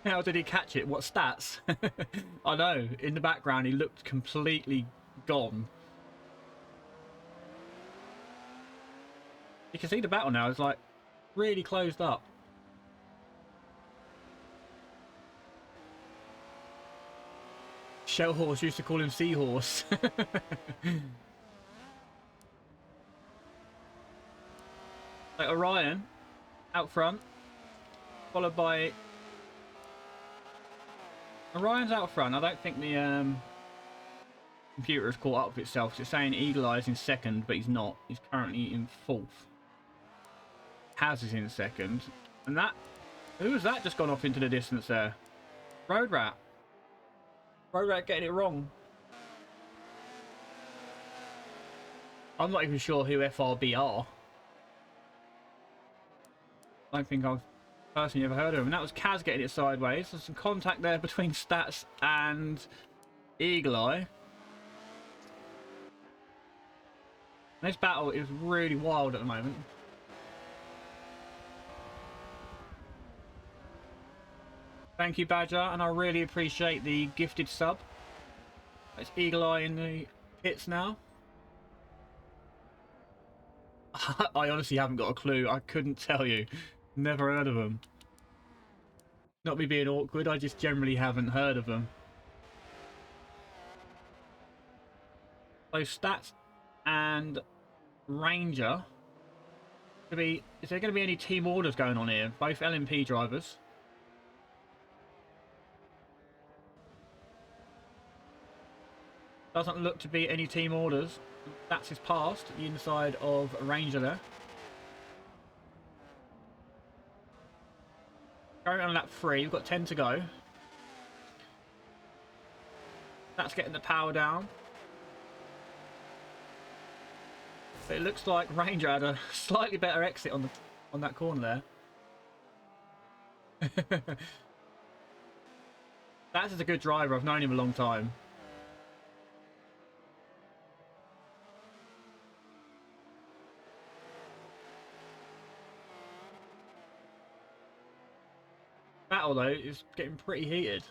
How did he catch it? What stats? I know, in the background he looked completely gone. You can see the battle now is like really closed up. Shellhorse used to call him Seahorse. Like Orion out front, followed by Orion's out front. I don't think the computer has caught up with itself. It's saying Eagle Eye's in second, but he's not. He's currently in fourth. Haz is in second, and that who was that just gone off into the distance there? Road Rat. Road Rat getting it wrong. I'm not even sure who FRB are. I don't think I've personally ever heard of him. And that was Kaz getting it sideways. There's some contact there between Stats and Eagle Eye. This battle is really wild at the moment. Thank you, Badger, and I really appreciate the gifted sub. It's Eagle Eye in the hits now. I honestly haven't got a clue. I couldn't tell you. Never heard of them. Not me being awkward, I just generally haven't heard of them. So Stats and Ranger. Is there going to be any team orders going on here? Both LMP drivers. Doesn't look to be any team orders. That's his past, the inside of Ranger there. Going on lap 3, we've got 10 to go. That's getting the power down. But it looks like Ranger had a slightly better exit on that corner there. That is a good driver. I've known him a long time. Battle though is getting pretty heated.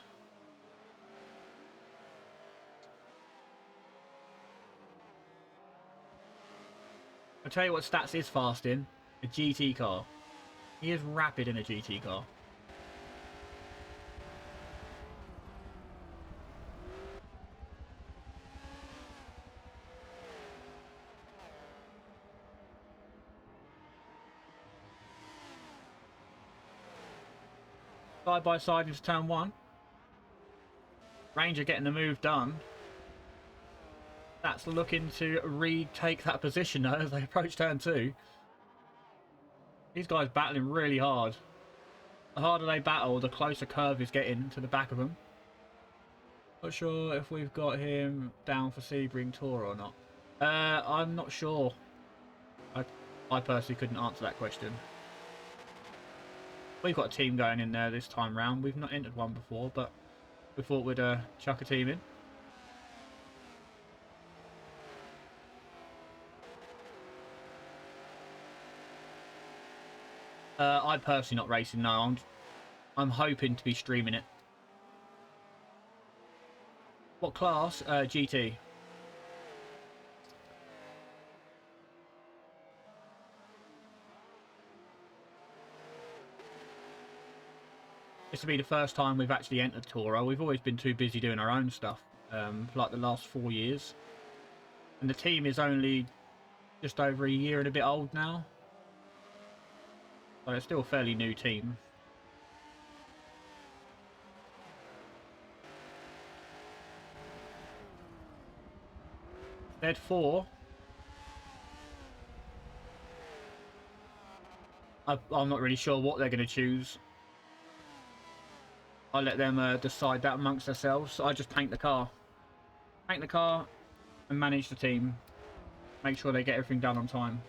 I'll tell you what Stats is fast in. A GT car. He is rapid in a GT car. Side by side into turn 1. Ranger getting the move done. That's looking to retake that position though as they approach turn 2. These guys battling really hard. The harder they battle, the closer Curve is getting to the back of them. Not sure if we've got him down for Sebring Tour or not. I'm not sure. I personally couldn't answer that question. We've got a team going in there this time round. We've not entered one before, but we thought we'd chuck a team in. I'm personally not racing, no. I'm hoping to be streaming it. What class? GT. This will be the first time we've actually entered Toro. We've always been too busy doing our own stuff, for like the last 4 years. And the team is only just over a year and a bit old now. So it's still a fairly new team. They're 4. I'm not really sure what they're going to choose. I let them decide that amongst themselves. So I just paint the car. Paint the car and manage the team. Make sure they get everything done on time.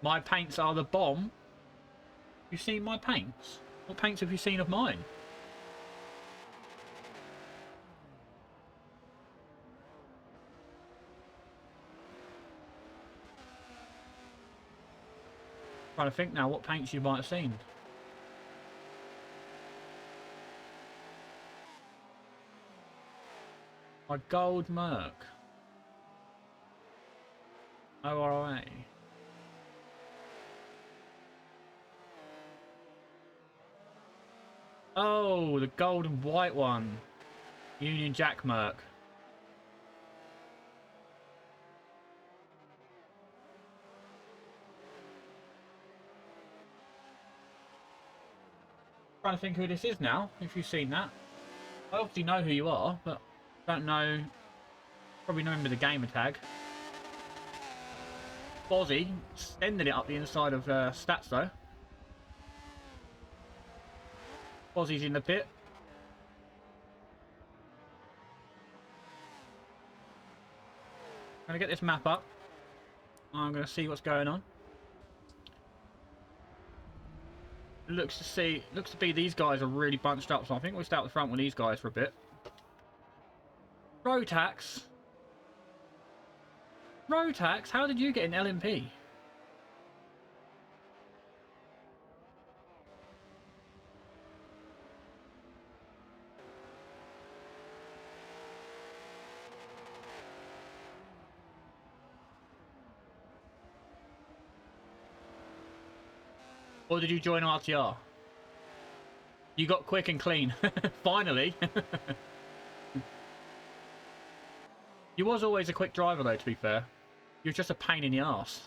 My paints are the bomb. You've seen my paints? What paints have you seen of mine? Trying to think now what paints you might have seen. My gold Merc. ORA. Oh, the gold and white one. Union Jack Merc. Trying to think who this is now, if you've seen that. I obviously know who you are, but don't know. Probably know him with the gamer tag. Bozzy, sending it up the inside of Stats though. Bozzy's in the pit. I'm going to get this map up. I'm going to see what's going on. Looks to be these guys are really bunched up, so I think we'll start the front with these guys for a bit. Rotax. Rotax, how did you get an LMP? Or did you join RTR? You got quick and clean. Finally. You was always a quick driver, though, to be fair. You're just a pain in the arse.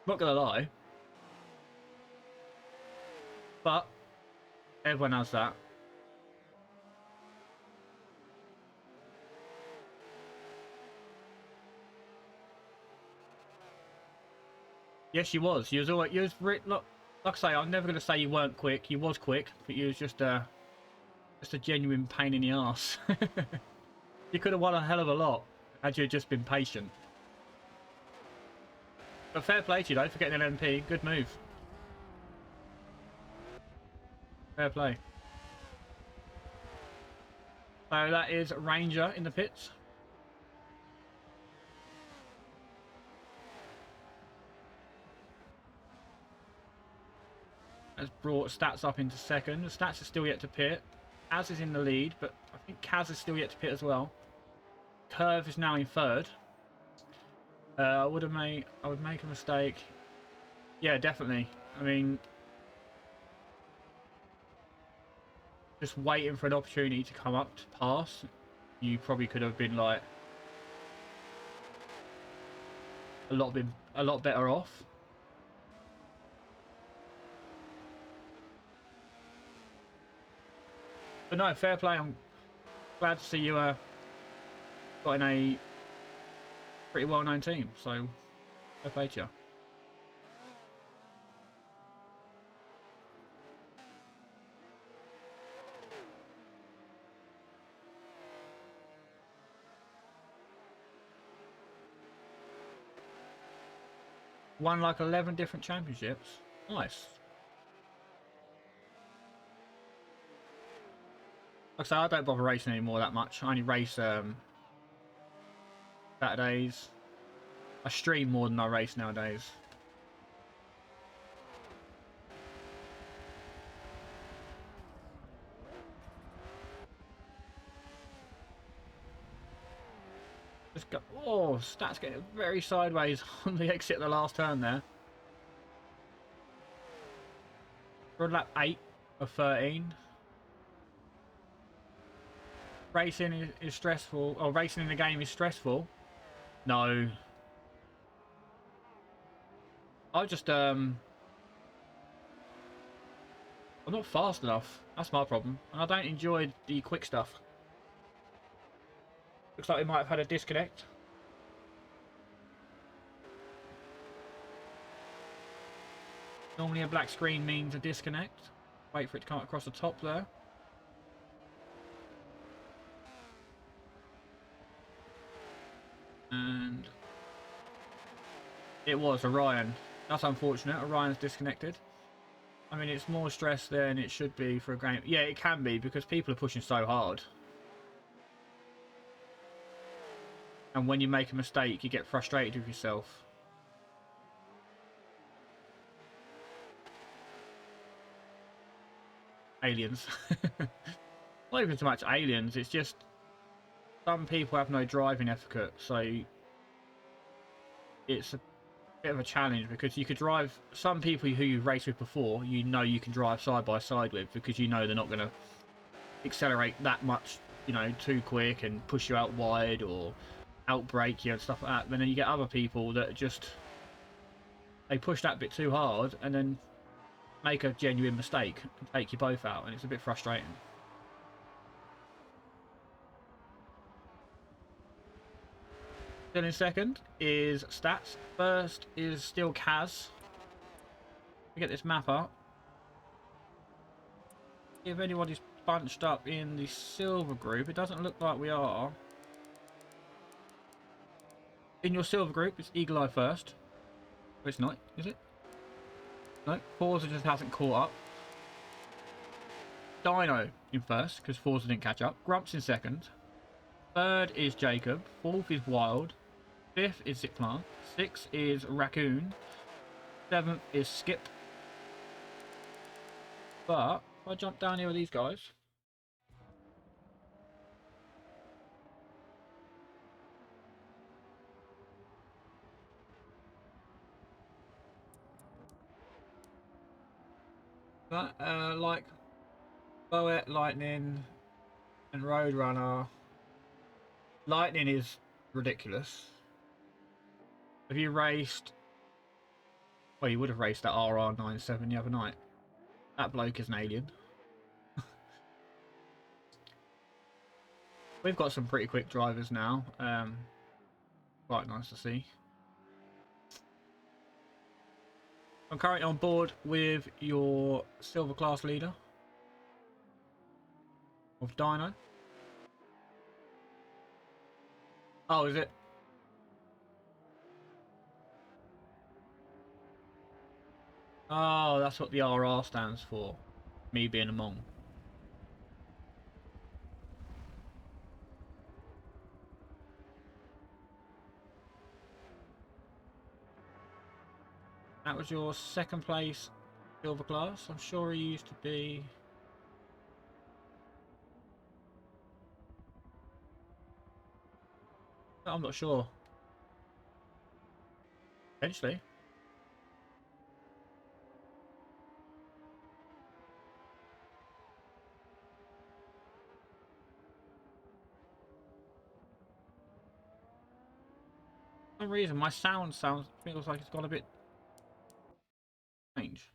Not gonna lie. But everyone has that. Yes, you was. You was always. You was like I say, I'm never gonna say you weren't quick. You was quick, but you was just a genuine pain in the arse. You could have won a hell of a lot had you just been patient. But fair play to you, though, for getting an MP. Good move. Fair play. So that is Ranger in the pits. Has brought Stats up into second. Stats is still yet to pit. Kaz is in the lead, but I think Kaz is still yet to pit as well. Curve is now in third. I would make a mistake. Yeah, definitely. I mean, just waiting for an opportunity to come up to pass, you probably could have been like a lot better off. But no, fair play. I'm glad to see you got in a pretty well-known team. So fair play to you. Won like 11 different championships. Nice. Like I say, I don't bother racing anymore that much. I only race Saturdays. I stream more than I race nowadays. Just go. Oh, Stats getting very sideways on the exit of the last turn there. We're on lap 8 of 13. Racing is stressful. Oh, racing in the game is stressful. No. I just I'm not fast enough. That's my problem. And I don't enjoy the quick stuff. Looks like we might have had a disconnect. Normally a black screen means a disconnect. Wait for it to come across the top there. And it was Orion. That's unfortunate. Orion's disconnected. I mean, it's more stress than it should be for a game. Yeah, it can be because people are pushing so hard. And when you make a mistake, you get frustrated with yourself. Aliens. Not even so much aliens, it's just some people have no driving etiquette, so it's a bit of a challenge because you could drive some people who you've raced with before, you know you can drive side by side with because you know they're not going to accelerate that much, you know, too quick and push you out wide or outbrake you and stuff like that. But then you get other people that just they push that bit too hard and then make a genuine mistake and take you both out, and it's a bit frustrating. Still in second is Stats. First is still Kaz. We get this map up. If anybody's bunched up in the silver group, it doesn't look like we are. In your silver group, it's Eagle Eye first. Oh, it's not, is it? No, Forza just hasn't caught up. Dino in first, because Forza didn't catch up. Grumps in second. Third is Jacob. Fourth is Wild. Fifth is Ziplar. Sixth is Raccoon. Seventh is Skip. But if I jump down here with these guys, that like Boet, Lightning, and Roadrunner, Lightning is ridiculous. Have you raced? Well, you would have raced that RR97 the other night. That bloke is an alien. We've got some pretty quick drivers now. Quite nice to see. I'm currently on board with your silver class leader of Dino. Oh, is it? Oh, that's what the RR stands for. Me being a Mong. That was your second place silver class. I'm sure he used to be... I'm not sure. Potentially. For some reason, my sound feels like it's got a bit strange.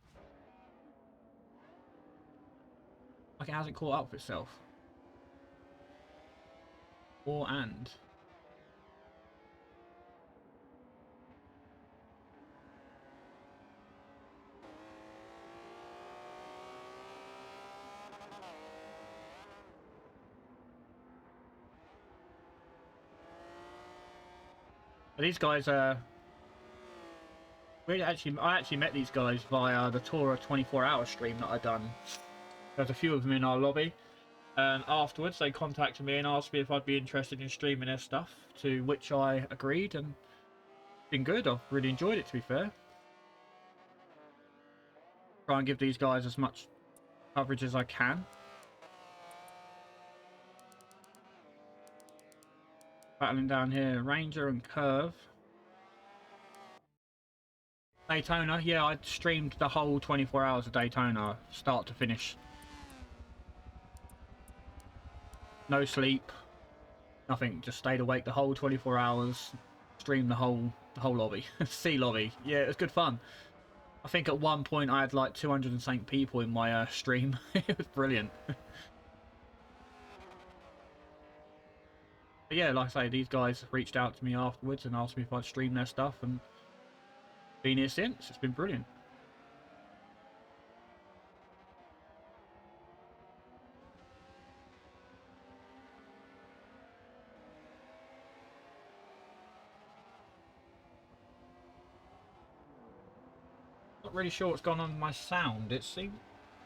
Like it hasn't caught up with itself. Or and. But these guys I actually met these guys via the Tora 24-hour stream that I done. There's a few of them in our lobby, and afterwards they contacted me and asked me if I'd be interested in streaming their stuff, to which I agreed, and it's been good. I've really enjoyed it, to be fair. Try and give these guys as much coverage as I can. Battling down here, Ranger and Curve. Daytona, yeah, I streamed the whole 24 hours of Daytona, start to finish. No sleep, nothing, just stayed awake the whole 24 hours, streamed the whole lobby, C lobby. Yeah, it was good fun. I think at one point I had like 200 and something people in my stream. It was brilliant. But yeah, like I say, these guys reached out to me afterwards and asked me if I'd stream their stuff, and been here since. It's been brilliant. Not really sure what's gone on with my sound. It seems,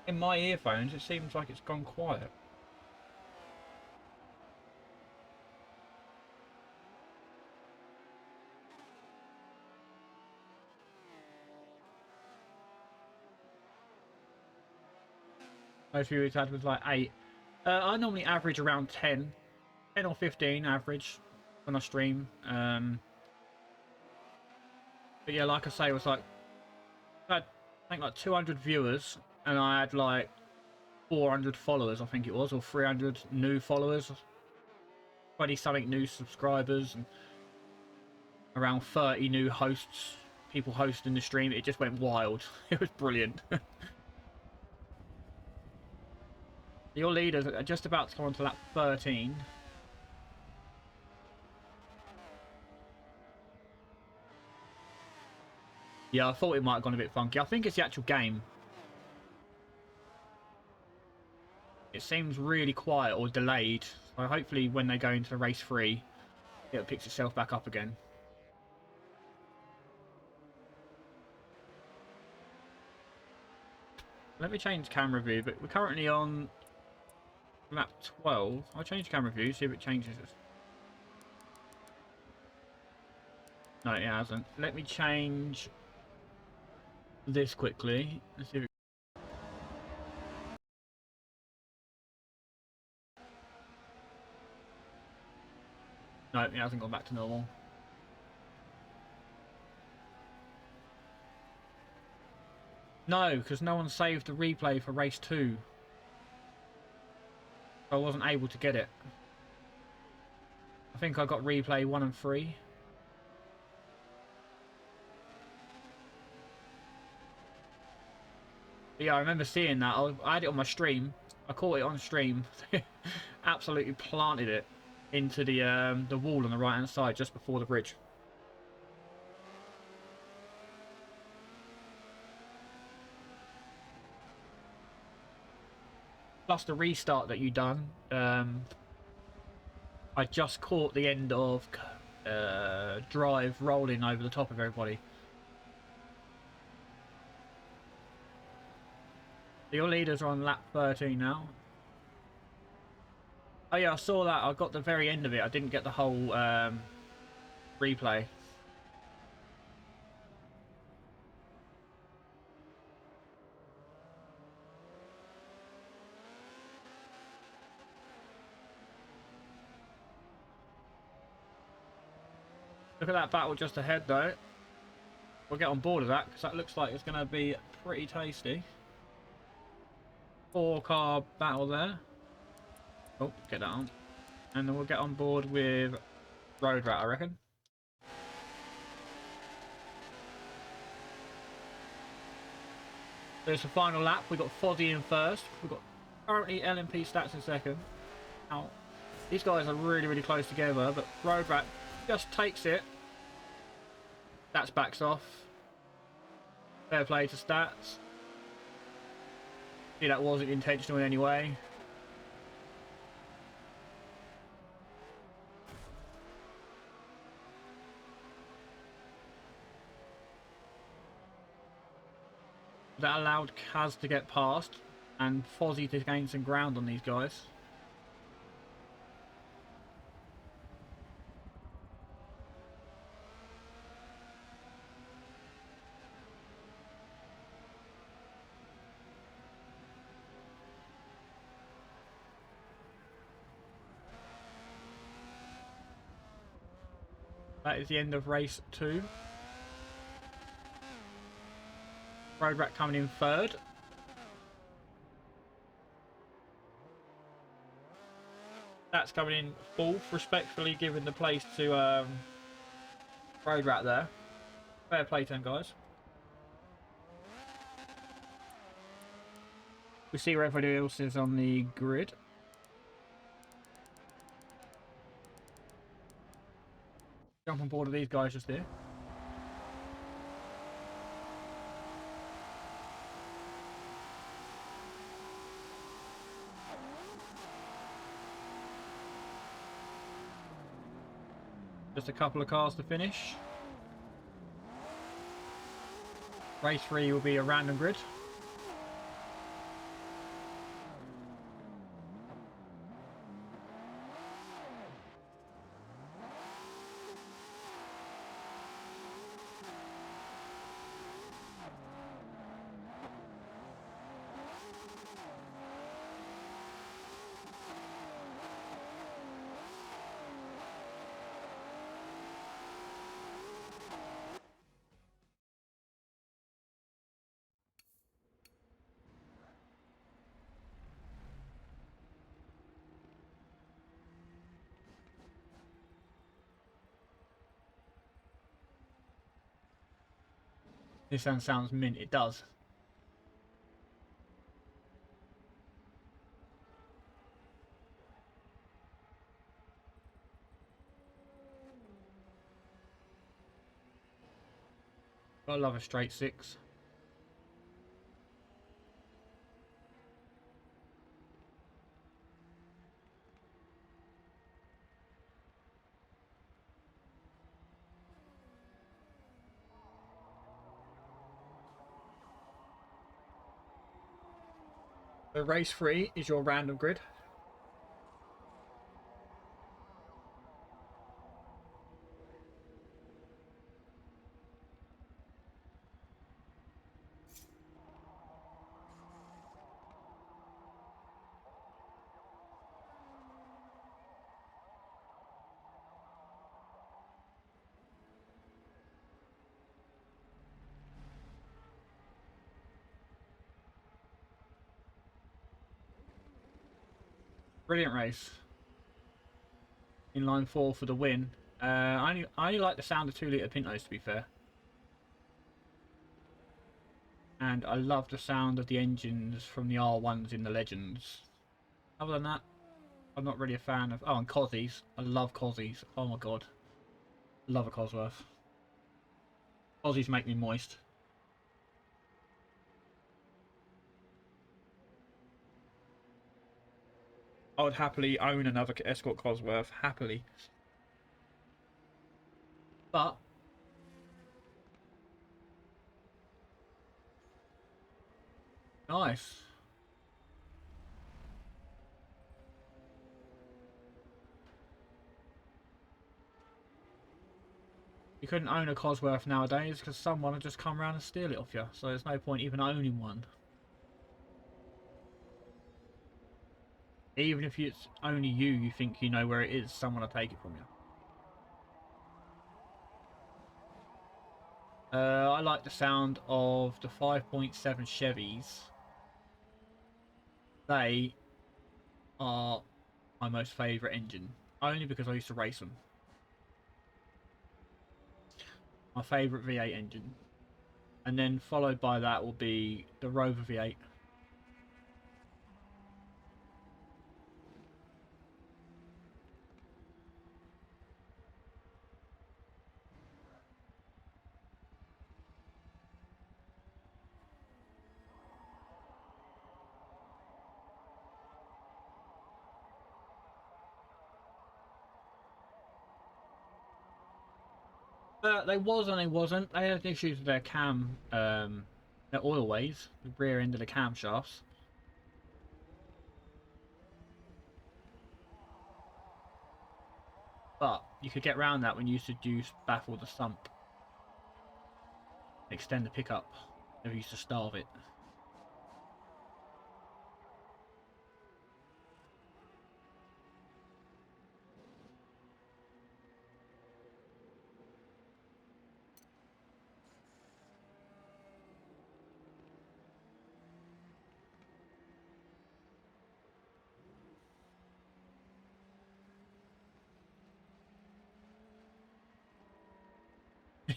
in my earphones, it seems like it's gone quiet. Most viewers had was like 8. I normally average around 10 or 15 average when I stream. But yeah, like I say, it was like I had, I think like 200 viewers, and I had like 400 followers, I think it was, or 300 new followers, 20 something new subscribers, and around 30 new hosts, people hosting the stream. It just went wild. It was brilliant. Your leaders are just about to come on to lap 13. Yeah, I thought it might have gone a bit funky. I think it's the actual game. It seems really quiet or delayed. So hopefully when they go into race 3, it picks itself back up again. Let me change camera view, but we're currently on lap 12. I'll change camera view, see if it changes it. No, it hasn't. Let me change this quickly. Let's see if it... No, it hasn't gone back to normal. No, because no one saved the replay for race 2. I wasn't able to get it. I think I got replay 1 and 3. But yeah, I remember seeing that. I had it on my stream. I caught it on stream. Absolutely planted it into the wall on the right hand side just before the bridge. Plus the restart that you done. I just caught the end of drive rolling over the top of everybody. Your leaders are on lap 13 now. Oh yeah, I saw that. I got the very end of it. I didn't get the whole replay. Look at that battle just ahead though. We'll get on board with that because that looks like it's going to be pretty tasty. 4-car battle there. Oh, get that on. And then we'll get on board with Road Rat, I reckon. There's the final lap. We've got Fozzie in first. We've got currently LMP stats in second. Now, these guys are really, really close together, but Road Rat just takes it. Stats backs off. Fair play to Stats. See, that wasn't intentional in any way. That allowed Kaz to get past and Fozzie to gain some ground on these guys. That is the end of race 2. Road Rat coming in third. That's coming in fourth, respectfully giving the place to Road Rat there. Fair play to them, guys. We see where everybody else is on the grid. Jump on board with these guys just here. Just a couple of cars to finish. Race 3 will be a random grid. This sounds mint. It does. I love a straight 6. So race 3 is your random grid. Brilliant race. Inline 4 for the win. I only like the sound of 2 litre Pintos, to be fair. And I love the sound of the engines from the R1s in the Legends. Other than that, I'm not really a fan of... Oh, and Cozzies. I love Cozzies. Oh my god. Love a Cosworth. Cozzies make me moist. I would happily own another Escort Cosworth. Happily. But... Nice. You couldn't own a Cosworth nowadays because someone would just come around and steal it off you. So there's no point even owning one. Even if it's only you think you know where it is, someone will take it from you. I like the sound of the 5.7 Chevys. They are my most favourite engine. Only because I used to race them. My favourite V8 engine. And then followed by that will be the Rover V8. They was and they wasn't. They had issues with their cam, their oil ways, the rear end of the camshafts. But you could get around that when you used to use baffle the sump, extend the pickup. Never used to starve it.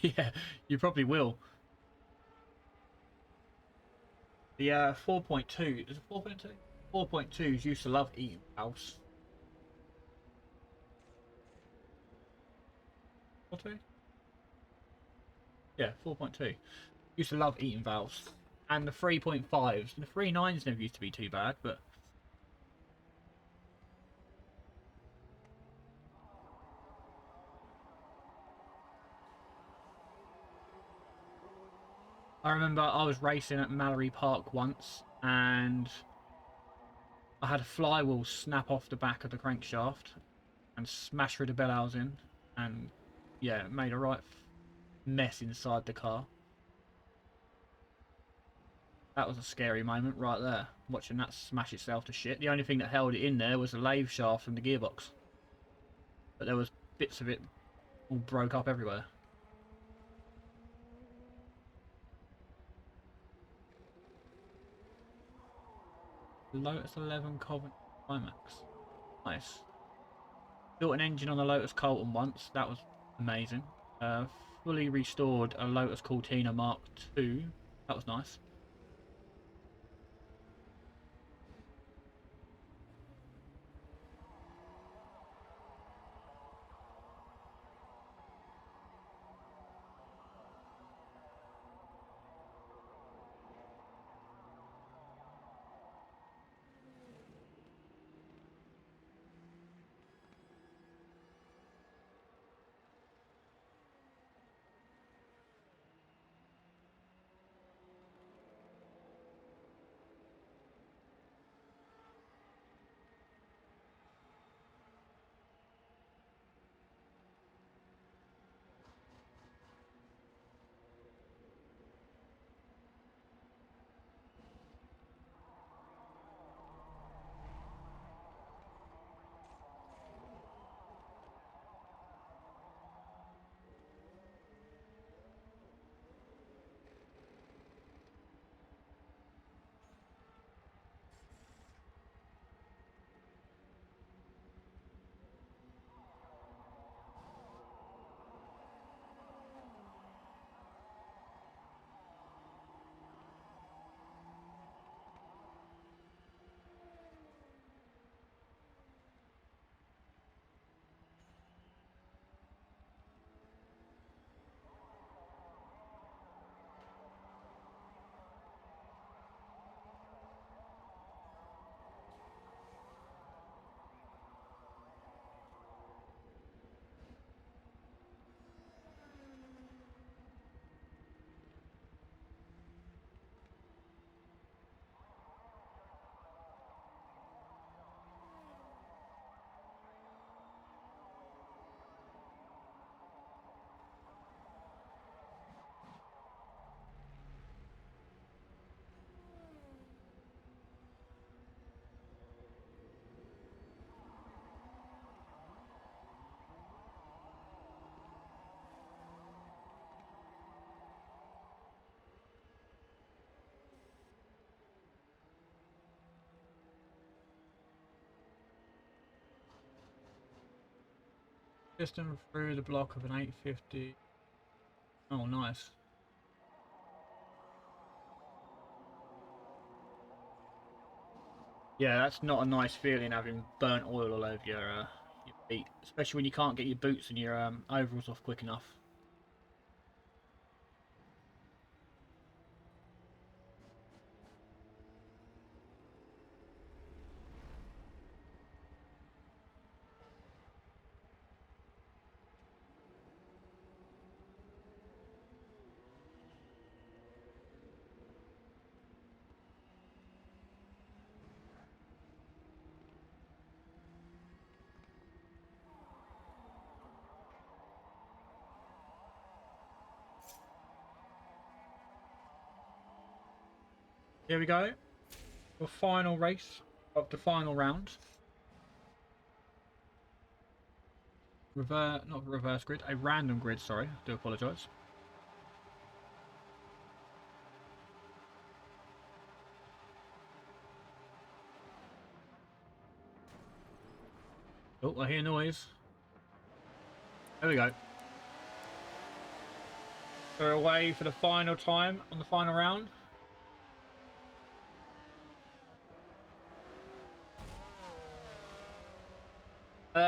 Yeah, you probably will. The 4.2 is it 4.2? 4.2s used to love eating valves. 4.2? Yeah, 4.2. Used to love eating valves. And the 3.5s. And the 3.9s never used to be too bad, but I remember I was racing at Mallory Park once and I had a flywheel snap off the back of the crankshaft and smash through the bell housing and yeah, it made a right mess inside the car. That was a scary moment right there, watching that smash itself to shit. The only thing that held it in there was the lathe shaft and the gearbox. But there was bits of it all broke up everywhere. Lotus 11 Covent Climax. Nice. Built an engine on the Lotus Colton once. That was amazing. Fully restored a Lotus Cortina Mark II. That was nice. System through the block of an 850. Oh, nice. Yeah, that's not a nice feeling having burnt oil all over your feet, especially when you can't get your boots and your overalls off quick enough. Here we go. The final race of the final round. Not reverse grid, a random grid, sorry. I do apologise. Oh, I hear noise. There we go. We're away for the final time on the final round.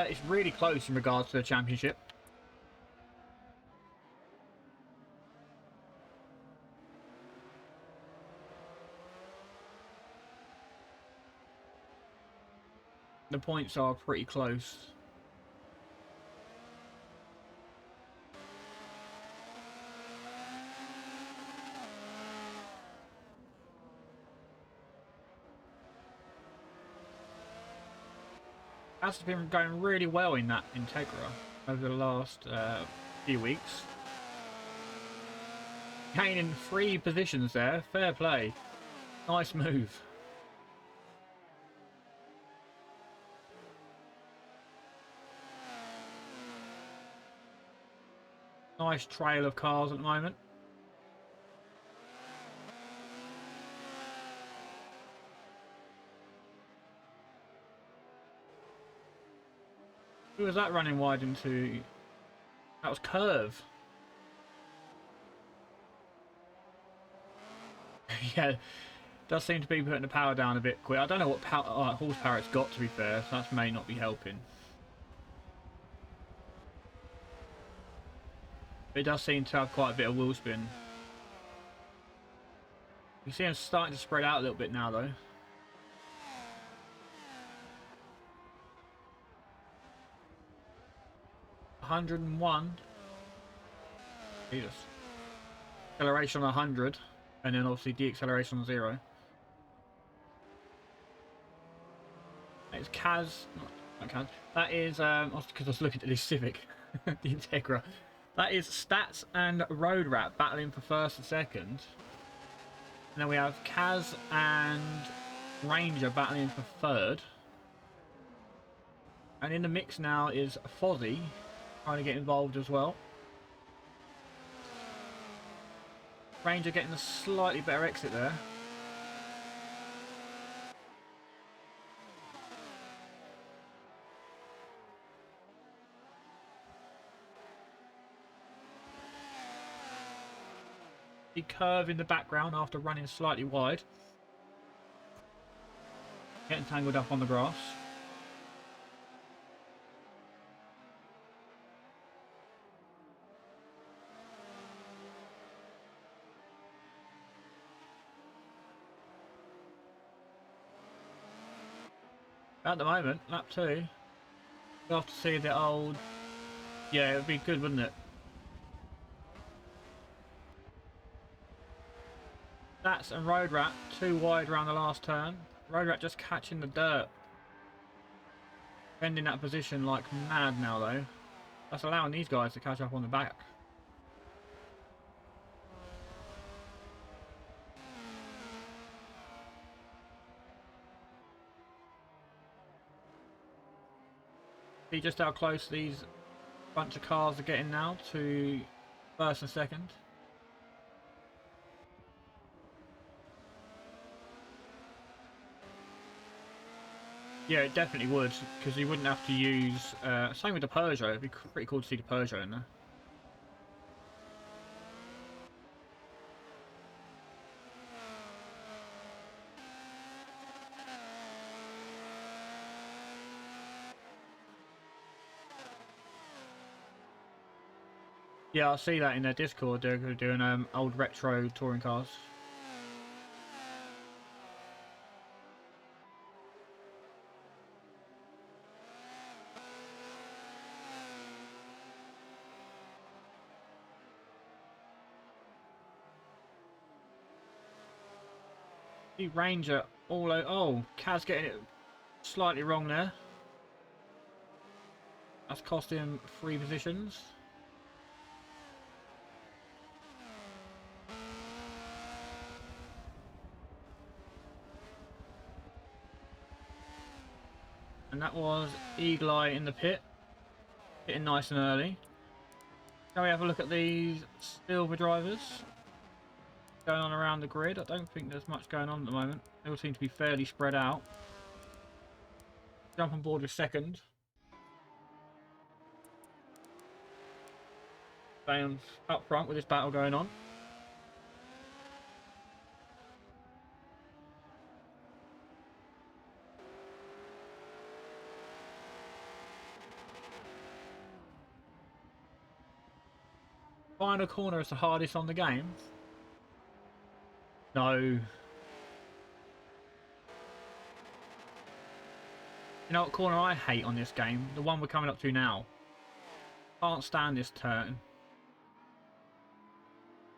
It's really close in regards to the championship. The points are pretty close. Has been going really well in that Integra over the last few weeks. Gaining 3 positions there. Fair play. Nice move. Nice trail of cars at the moment. Who was that running wide into? That was Curve. Yeah, does seem to be putting the power down a bit quick. I don't know what horsepower it's got, to be fair, so that may not be helping. But it does seem to have quite a bit of wheel spin. You see him starting to spread out a little bit now, though. 101. Jesus. Acceleration on 100, and then obviously deceleration on 0. It's Kaz, not Kaz. That is because I was looking at this Civic, the Integra. That is Stats and Road Rat battling for first and second. And then we have Kaz and Ranger battling for third. And in the mix now is Fozzie trying to get involved as well. Ranger getting a slightly better exit there. The Curve in the background after running slightly wide. Getting tangled up on the grass. At the moment, lap 2. We'll have to see the old... Yeah, it would be good, wouldn't it? Stats and Road Rat, 2 wide around the last turn. Road Rat just catching the dirt. Bending that position like mad now, though. That's allowing these guys to catch up on the back. See just how close these bunch of cars are getting now to first and second. Yeah, it definitely would, because you wouldn't have to use. Same with the Peugeot. It'd be pretty cool to see the Peugeot in there. Yeah, I see that in their Discord. They're doing old retro touring cars. The Ranger all over. Oh, Kaz getting it slightly wrong there. That's cost him 3 positions. And that was Eagle Eye in the pit. Getting nice and early. Shall we have a look at these silver drivers going on around the grid? I don't think there's much going on at the moment. They all seem to be fairly spread out. Jump on board with second. Staying up front with this battle going on. Final corner is the hardest on the game. No. You know what corner I hate on this game? The one we're coming up to now. Can't stand this turn.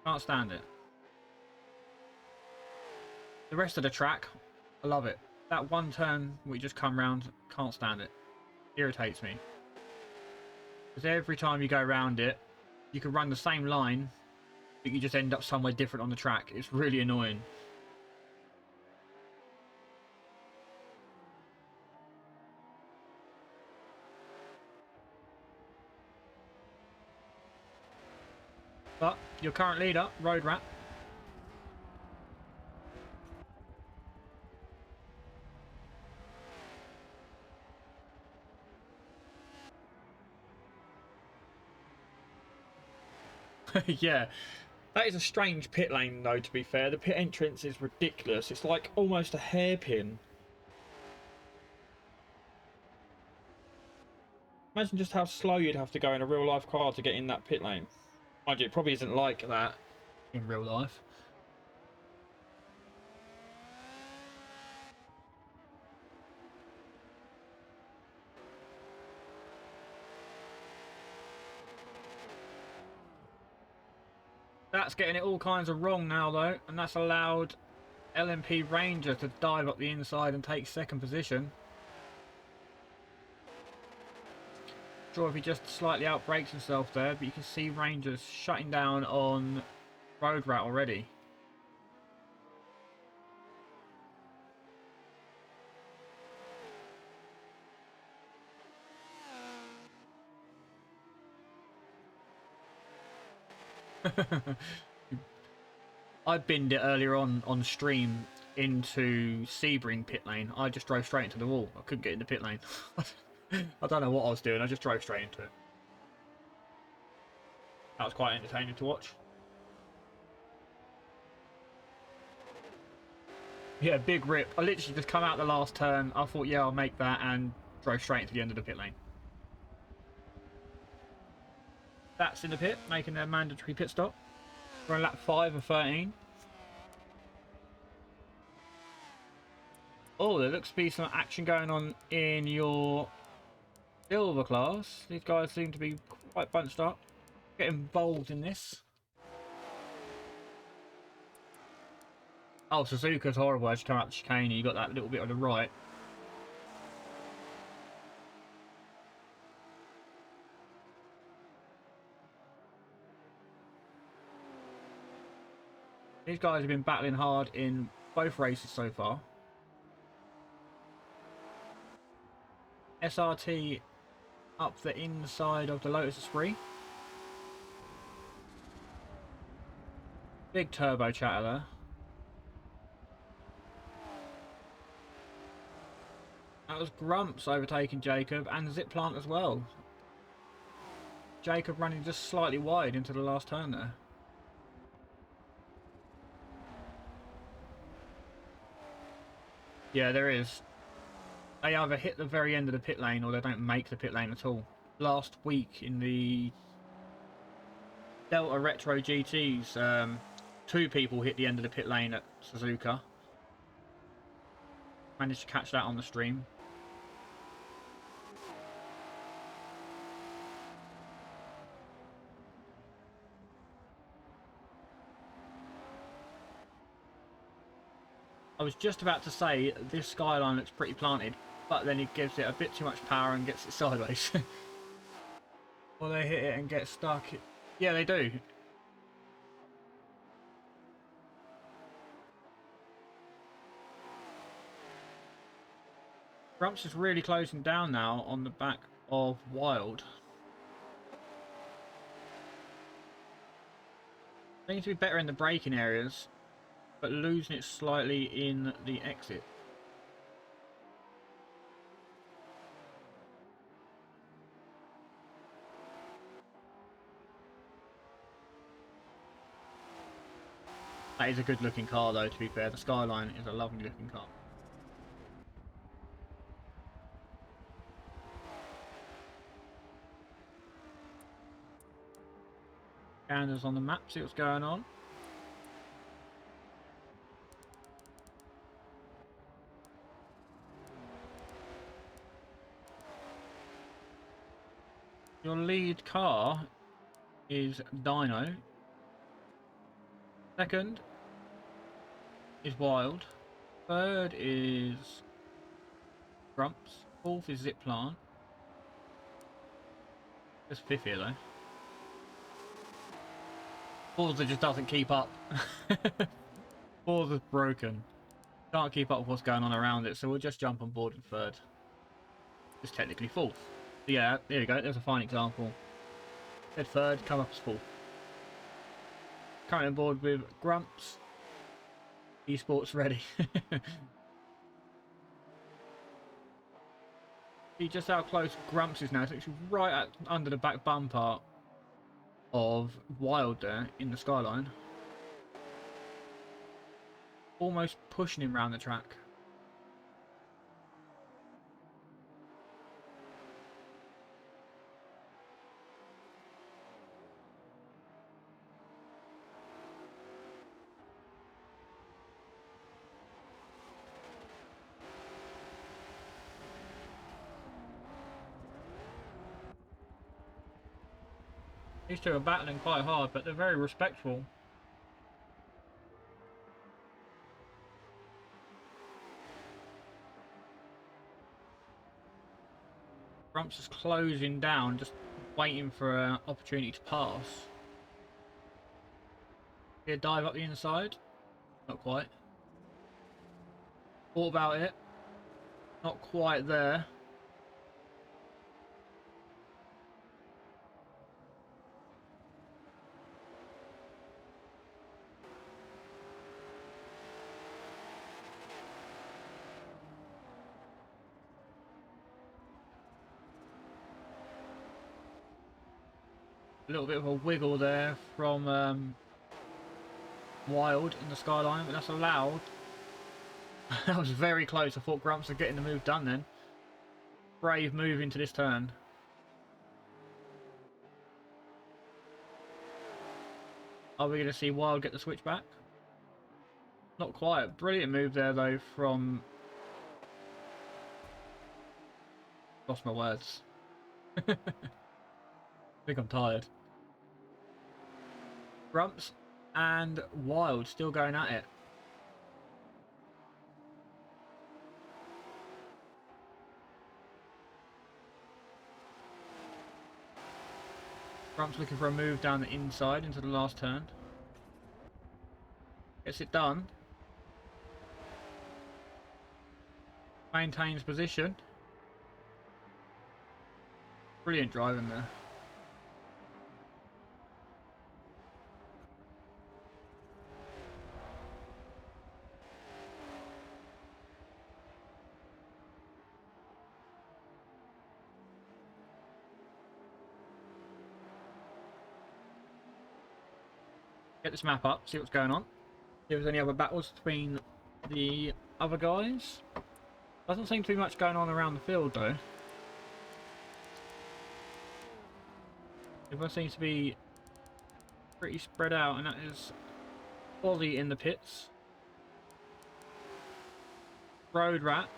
Can't stand it. The rest of the track, I love it. That one turn we just come round, can't stand it. Irritates me. Because every time you go around it, you can run the same line, but you just end up somewhere different on the track. It's really annoying. But your current leader, Road Rat. Yeah, that is a strange pit lane though, to be fair. The pit entrance is ridiculous. It's like almost a hairpin. Imagine just how slow you'd have to go in a real life car to get in that pit lane. Mind you, it probably isn't like that in real life. That's getting it all kinds of wrong now though, and that's allowed LMP Ranger to dive up the inside and take second position. Sure if he just slightly outbrakes himself there, but you can see Rangers shutting down on Road Rat already. I binned it earlier on stream into Sebring pit lane. I just drove straight into the wall. I couldn't get in the pit lane. I don't know what I was doing. I just drove straight into it. That was quite entertaining to watch. Yeah, big rip. I literally just come out the last turn. I thought, yeah, I'll make that, and drove straight into the end of the pit lane. That's in the pit, making their mandatory pit stop. We're on lap 5 of 13. Oh, there looks to be some action going on in your silver class. These guys seem to be quite bunched up. Get involved in this. Oh, Suzuka's horrible as you come out the chicane. You got that little bit on the right. These guys have been battling hard in both races so far. SRT up the inside of the Lotus Esprit. Big turbo chatter there. That was Grumps overtaking Jacob and Zip Plant as well. Jacob running just slightly wide into the last turn there. Yeah, there is. They either hit the very end of the pit lane or they don't make the pit lane at all. Last week in the Delta Retro GTs, 2 people hit the end of the pit lane at Suzuka. Managed to catch that on the stream. I was just about to say this skyline looks pretty planted, but then it gives it a bit too much power and gets it sideways. Or they hit it and get stuck. Yeah, they do. Grumps is really closing down now on the back of Wild. Seems to be better in the braking areas, but losing it slightly in the exit. That is a good looking car though, to be fair. The Skyline is a lovely looking car. Scanners on the map, see what's going on. Your lead car is Dino. Second is Wild. Third is Grumps. Fourth is Zip Plant. There's fifth here though. Forza just doesn't keep up. Forza's broken. Can't keep up with what's going on around it, so we'll just jump on board in third. It's technically fourth. So yeah, there you go. There's a fine example. Said third, come up as fourth. Currently on board with Grumps. Esports ready. See just how close Grumps is now. It's actually right under the back bumper of Wild there in the Skyline. Almost pushing him around the track. These two are battling quite hard, but they're very respectful. Grumps is closing down, just waiting for an opportunity to pass. See a dive up the inside? Not quite. Thought about it. Not quite there. A little bit of a wiggle there from Wild in the Skyline, but that's allowed. That was very close. I thought Grumps was getting the move done then. Brave move into this turn. Are we going to see Wild get the switch back? Not quite. Brilliant move there though from... Lost my words. I think I'm tired. Grumps and Wild still going at it. Grumps looking for a move down the inside into the last turn. Gets it done. Maintains position. Brilliant driving there. Get this map up, see what's going on. See if there's any other battles between the other guys. Doesn't seem to be much going on around the field though. Everyone seems to be pretty spread out, and that is Aussie in the pits. Road Rat.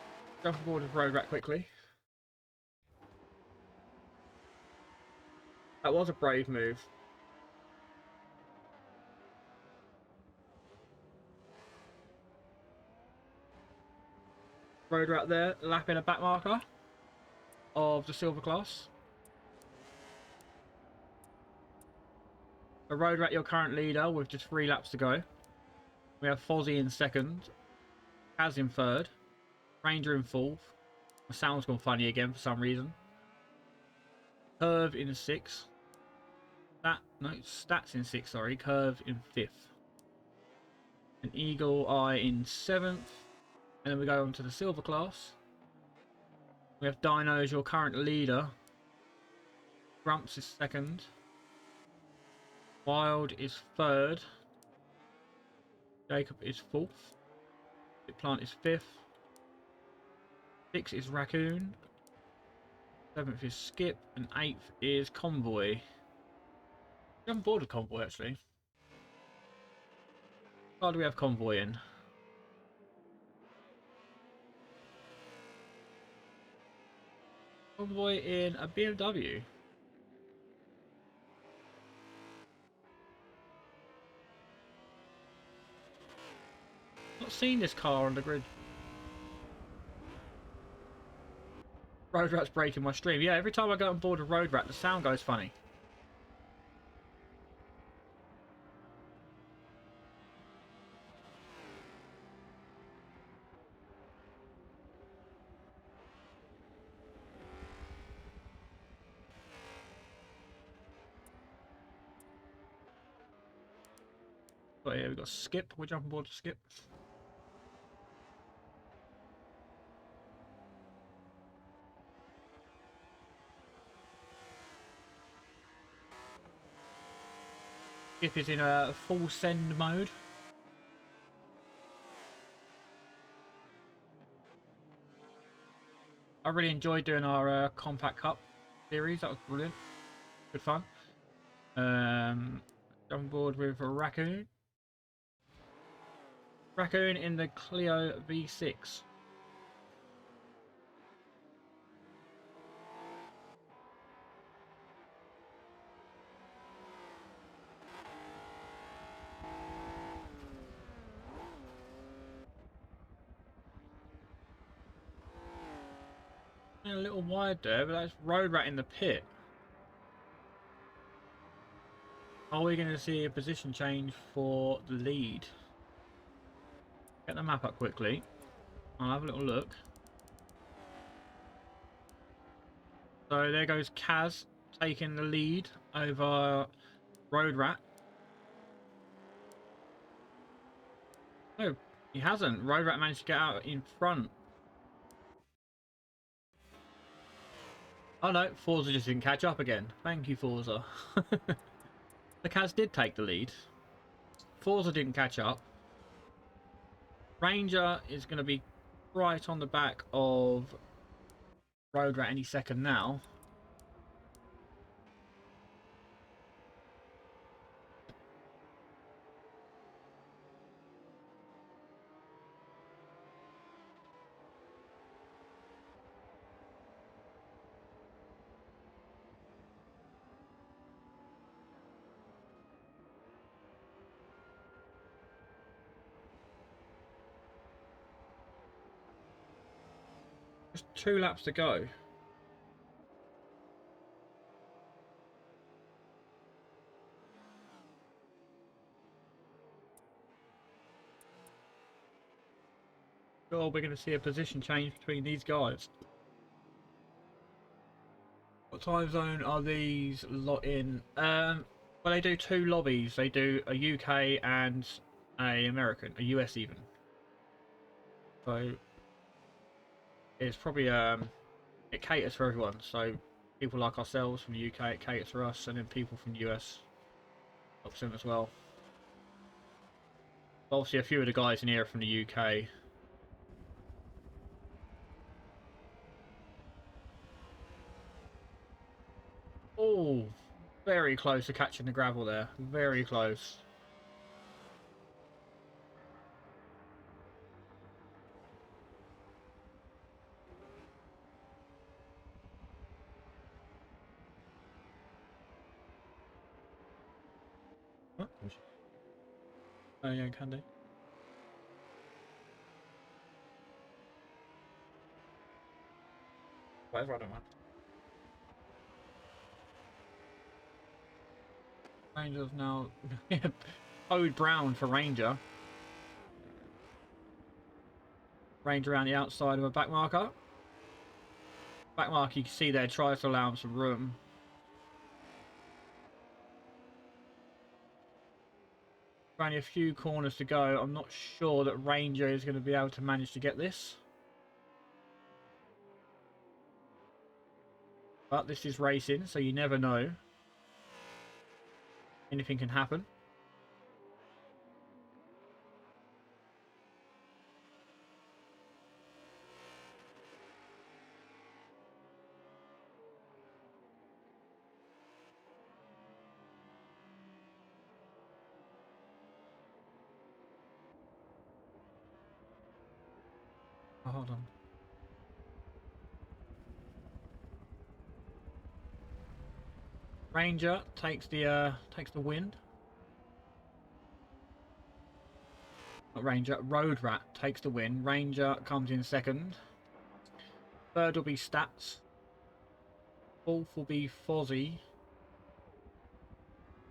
Jump aboard with Road Rat quickly. That was a brave move. Road Rat there, lapping a back marker of the silver class. The Road Rat, your current leader, with just 3 laps to go. We have Fozzie in second, Kaz in third, Ranger in fourth. My sound's gone funny again for some reason. Curve in sixth. Stats in sixth, sorry. Curve in fifth. And Eagle Eye in seventh. And then we go on to the silver class. We have Dino as your current leader. Grumps is second. Wild is third. Jacob is fourth. Plant is fifth. 6th is Raccoon. 7th is Skip. And 8th is Convoy. I'm on board with Convoy actually. How do we have Convoy in? Convoy in a BMW. Not seen this car on the grid. Road Rat's breaking my stream. Yeah, every time I go on board a Road Rat, the sound goes funny. But here we've got Skip. We're jumping board to Skip. Skip is in a full send mode. I really enjoyed doing our Compact Cup series. That was brilliant. Good fun. Jumping board with a Raccoon. Raccoon in the Clio V6. A little wide there, but that's Road Rat in the pit. Are we going to see a position change for the lead? Get the map up quickly. I'll have a little look. So there goes Kaz taking the lead over Road Rat. No, he hasn't. Road Rat managed to get out in front. Oh no, Forza just didn't catch up again. Thank you, Forza. The Kaz did take the lead. Forza didn't catch up. Ranger is going to be right on the back of Road Rat any second now. Just 2 laps to go. Oh, we're going to see a position change between these guys. What time zone are these lot in? Well, they do 2 lobbies. They do a UK and a American, a US even. So it's probably it caters for everyone. So people like ourselves from the UK, it caters for us, and then people from the US helps them as well. Obviously, a few of the guys in here are from the UK. Oh, very close to catching the gravel there. Very close. Oh yeah, can do. Whatever, I don't mind. Ranger's now code brown for Ranger. Ranger around the outside of a back marker. Back marker you can see there tries to allow him some room. Only a few corners to go. I'm not sure that Ranger is going to be able to manage to get this. But this is racing, so you never know. Anything can happen. Oh, hold on. Ranger takes the win. Not Ranger, Road Rat takes the win. Ranger comes in second. Third will be Stats. Fourth will be Fozzie.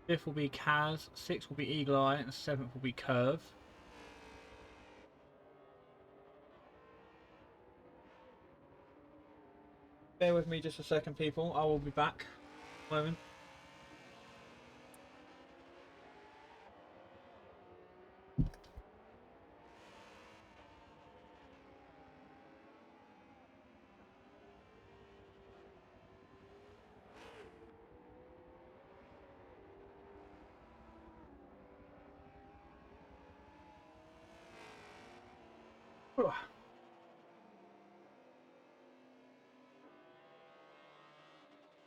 Fifth will be Kaz. Sixth will be Eagle Eye, and seventh will be Curve. Bear with me just a second, people. I will be back. Moment.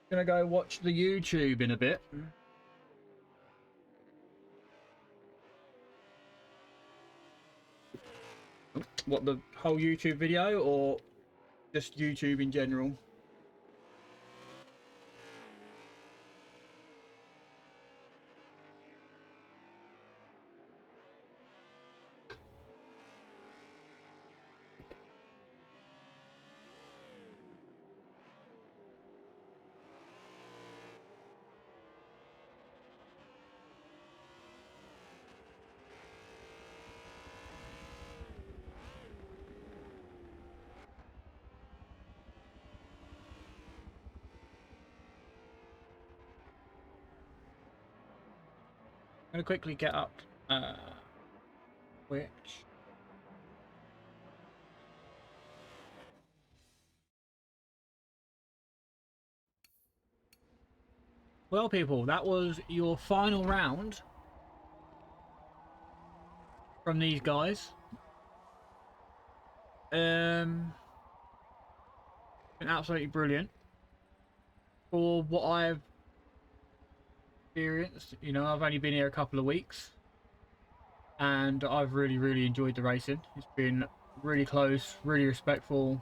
Gonna go watch the YouTube in a bit. What, the whole YouTube video or just YouTube in general? I'm gonna quickly get up which well, people, that was your final round from these guys. Been absolutely brilliant for what I've experienced. You know, I've only been here a couple of weeks and I've really enjoyed the racing. It's been really close, really respectful.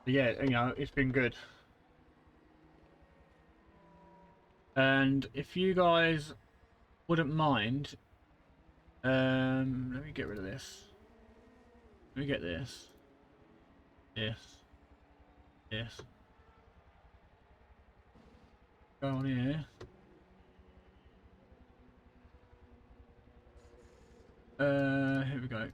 But yeah, you know, it's been good. And if you guys wouldn't mind, let me get rid of this. Let me get this. This. Go on here. Here we go.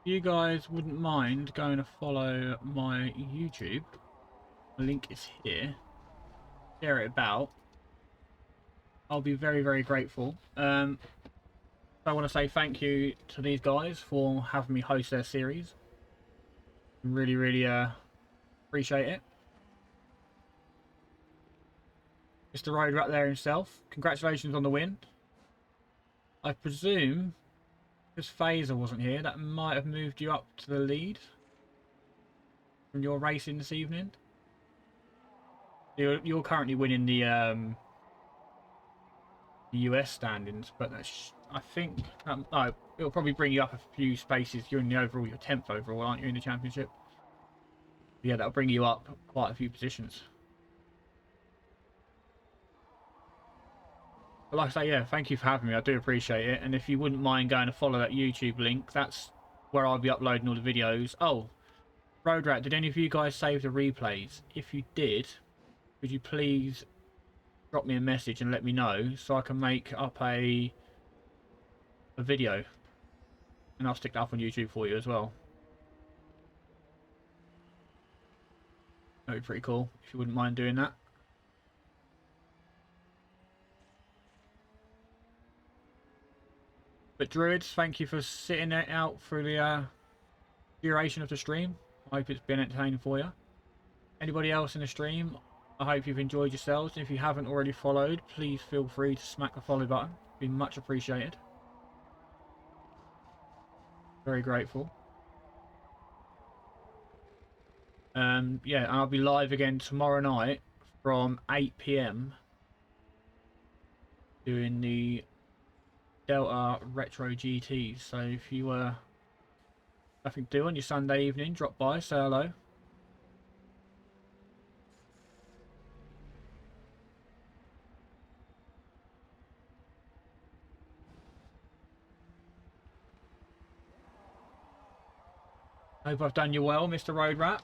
If you guys wouldn't mind going to follow my YouTube, the link is here. Share it about. I'll be very grateful. I want to say thank you to these guys for having me host their series. Really, really appreciate it. Mr. Road right there himself. Congratulations on the win. I presume because Phaser wasn't here, that might have moved you up to the lead from your racing this evening. You're currently winning the US standings, but that's, I think no, it'll probably bring you up a few spaces. You're in the overall, you're 10th overall, aren't you, in the championship? Yeah, that'll bring you up quite a few positions. But like I say, yeah, thank you for having me. I do appreciate it. And if you wouldn't mind going to follow that YouTube link, that's where I'll be uploading all the videos. Oh, Road Rat, did any of you guys save the replays? If you did, would you please drop me a message and let me know so I can make up a video, and I'll stick that up on YouTube for you as well. That'd be pretty cool if you wouldn't mind doing that. But Druids, thank you for sitting it out through the duration of the stream. I hope it's been entertaining for you. Anybody else in the stream, I hope you've enjoyed yourselves. If you haven't already followed, please feel free to smack the follow button. It'd be much appreciated. Very grateful. Yeah, I'll be live again tomorrow night from 8 PM doing the Delta Retro GTs. So if you nothing to do on your Sunday evening, drop by, say hello. Hope I've done you well, Mr. Road Rat.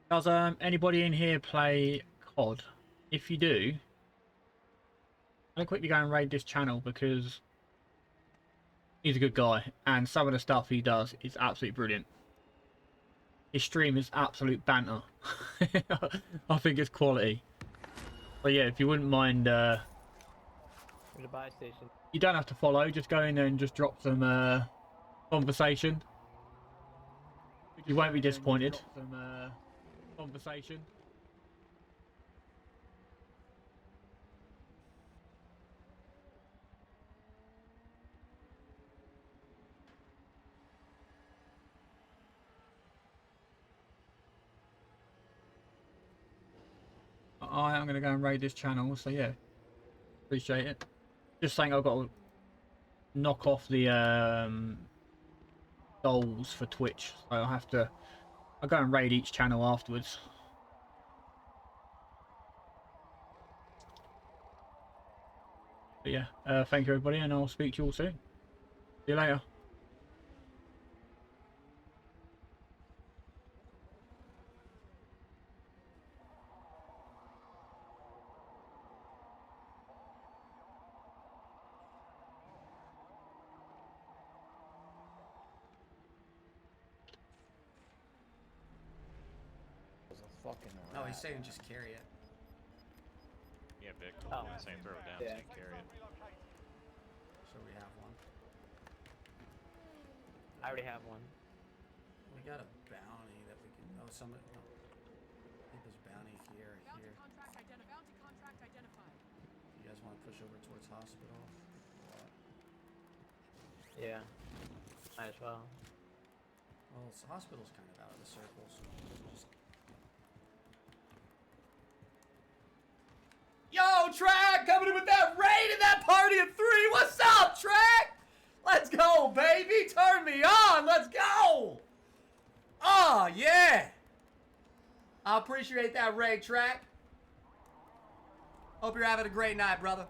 Does anybody in here play COD? If you do, I'm gonna quickly go and raid this channel because he's a good guy and some of the stuff he does is absolutely brilliant. His stream is absolute banter. I think it's quality. But yeah, if you wouldn't mind, There's a buy station. you don't have to follow. Just go in there and just drop some conversation. You won't be disappointed. Conversation. I am going to go and raid this channel, so yeah, appreciate it. Just saying I've got to knock off the goals for Twitch, so I'll go and raid each channel afterwards. But yeah, thank you everybody, and I'll speak to you all soon. See you later. No, he's saying just carry it. Yeah, Vic. Oh. Yeah, saying throw it down Yeah. so you can carry it. So we have one. I already have one. We got a bounty that we can. Oh, somebody. No. I think there's bounty here. Here. You guys want to push over towards hospital? Yeah. Might as well. Well, hospital's kind of out of the circle, so just. Yo, Track, coming in with that raid in that party of 3. What's up, Track? Let's go, baby. Turn me on. Let's go. Oh, yeah. I appreciate that raid, Track. Hope you're having a great night, brother.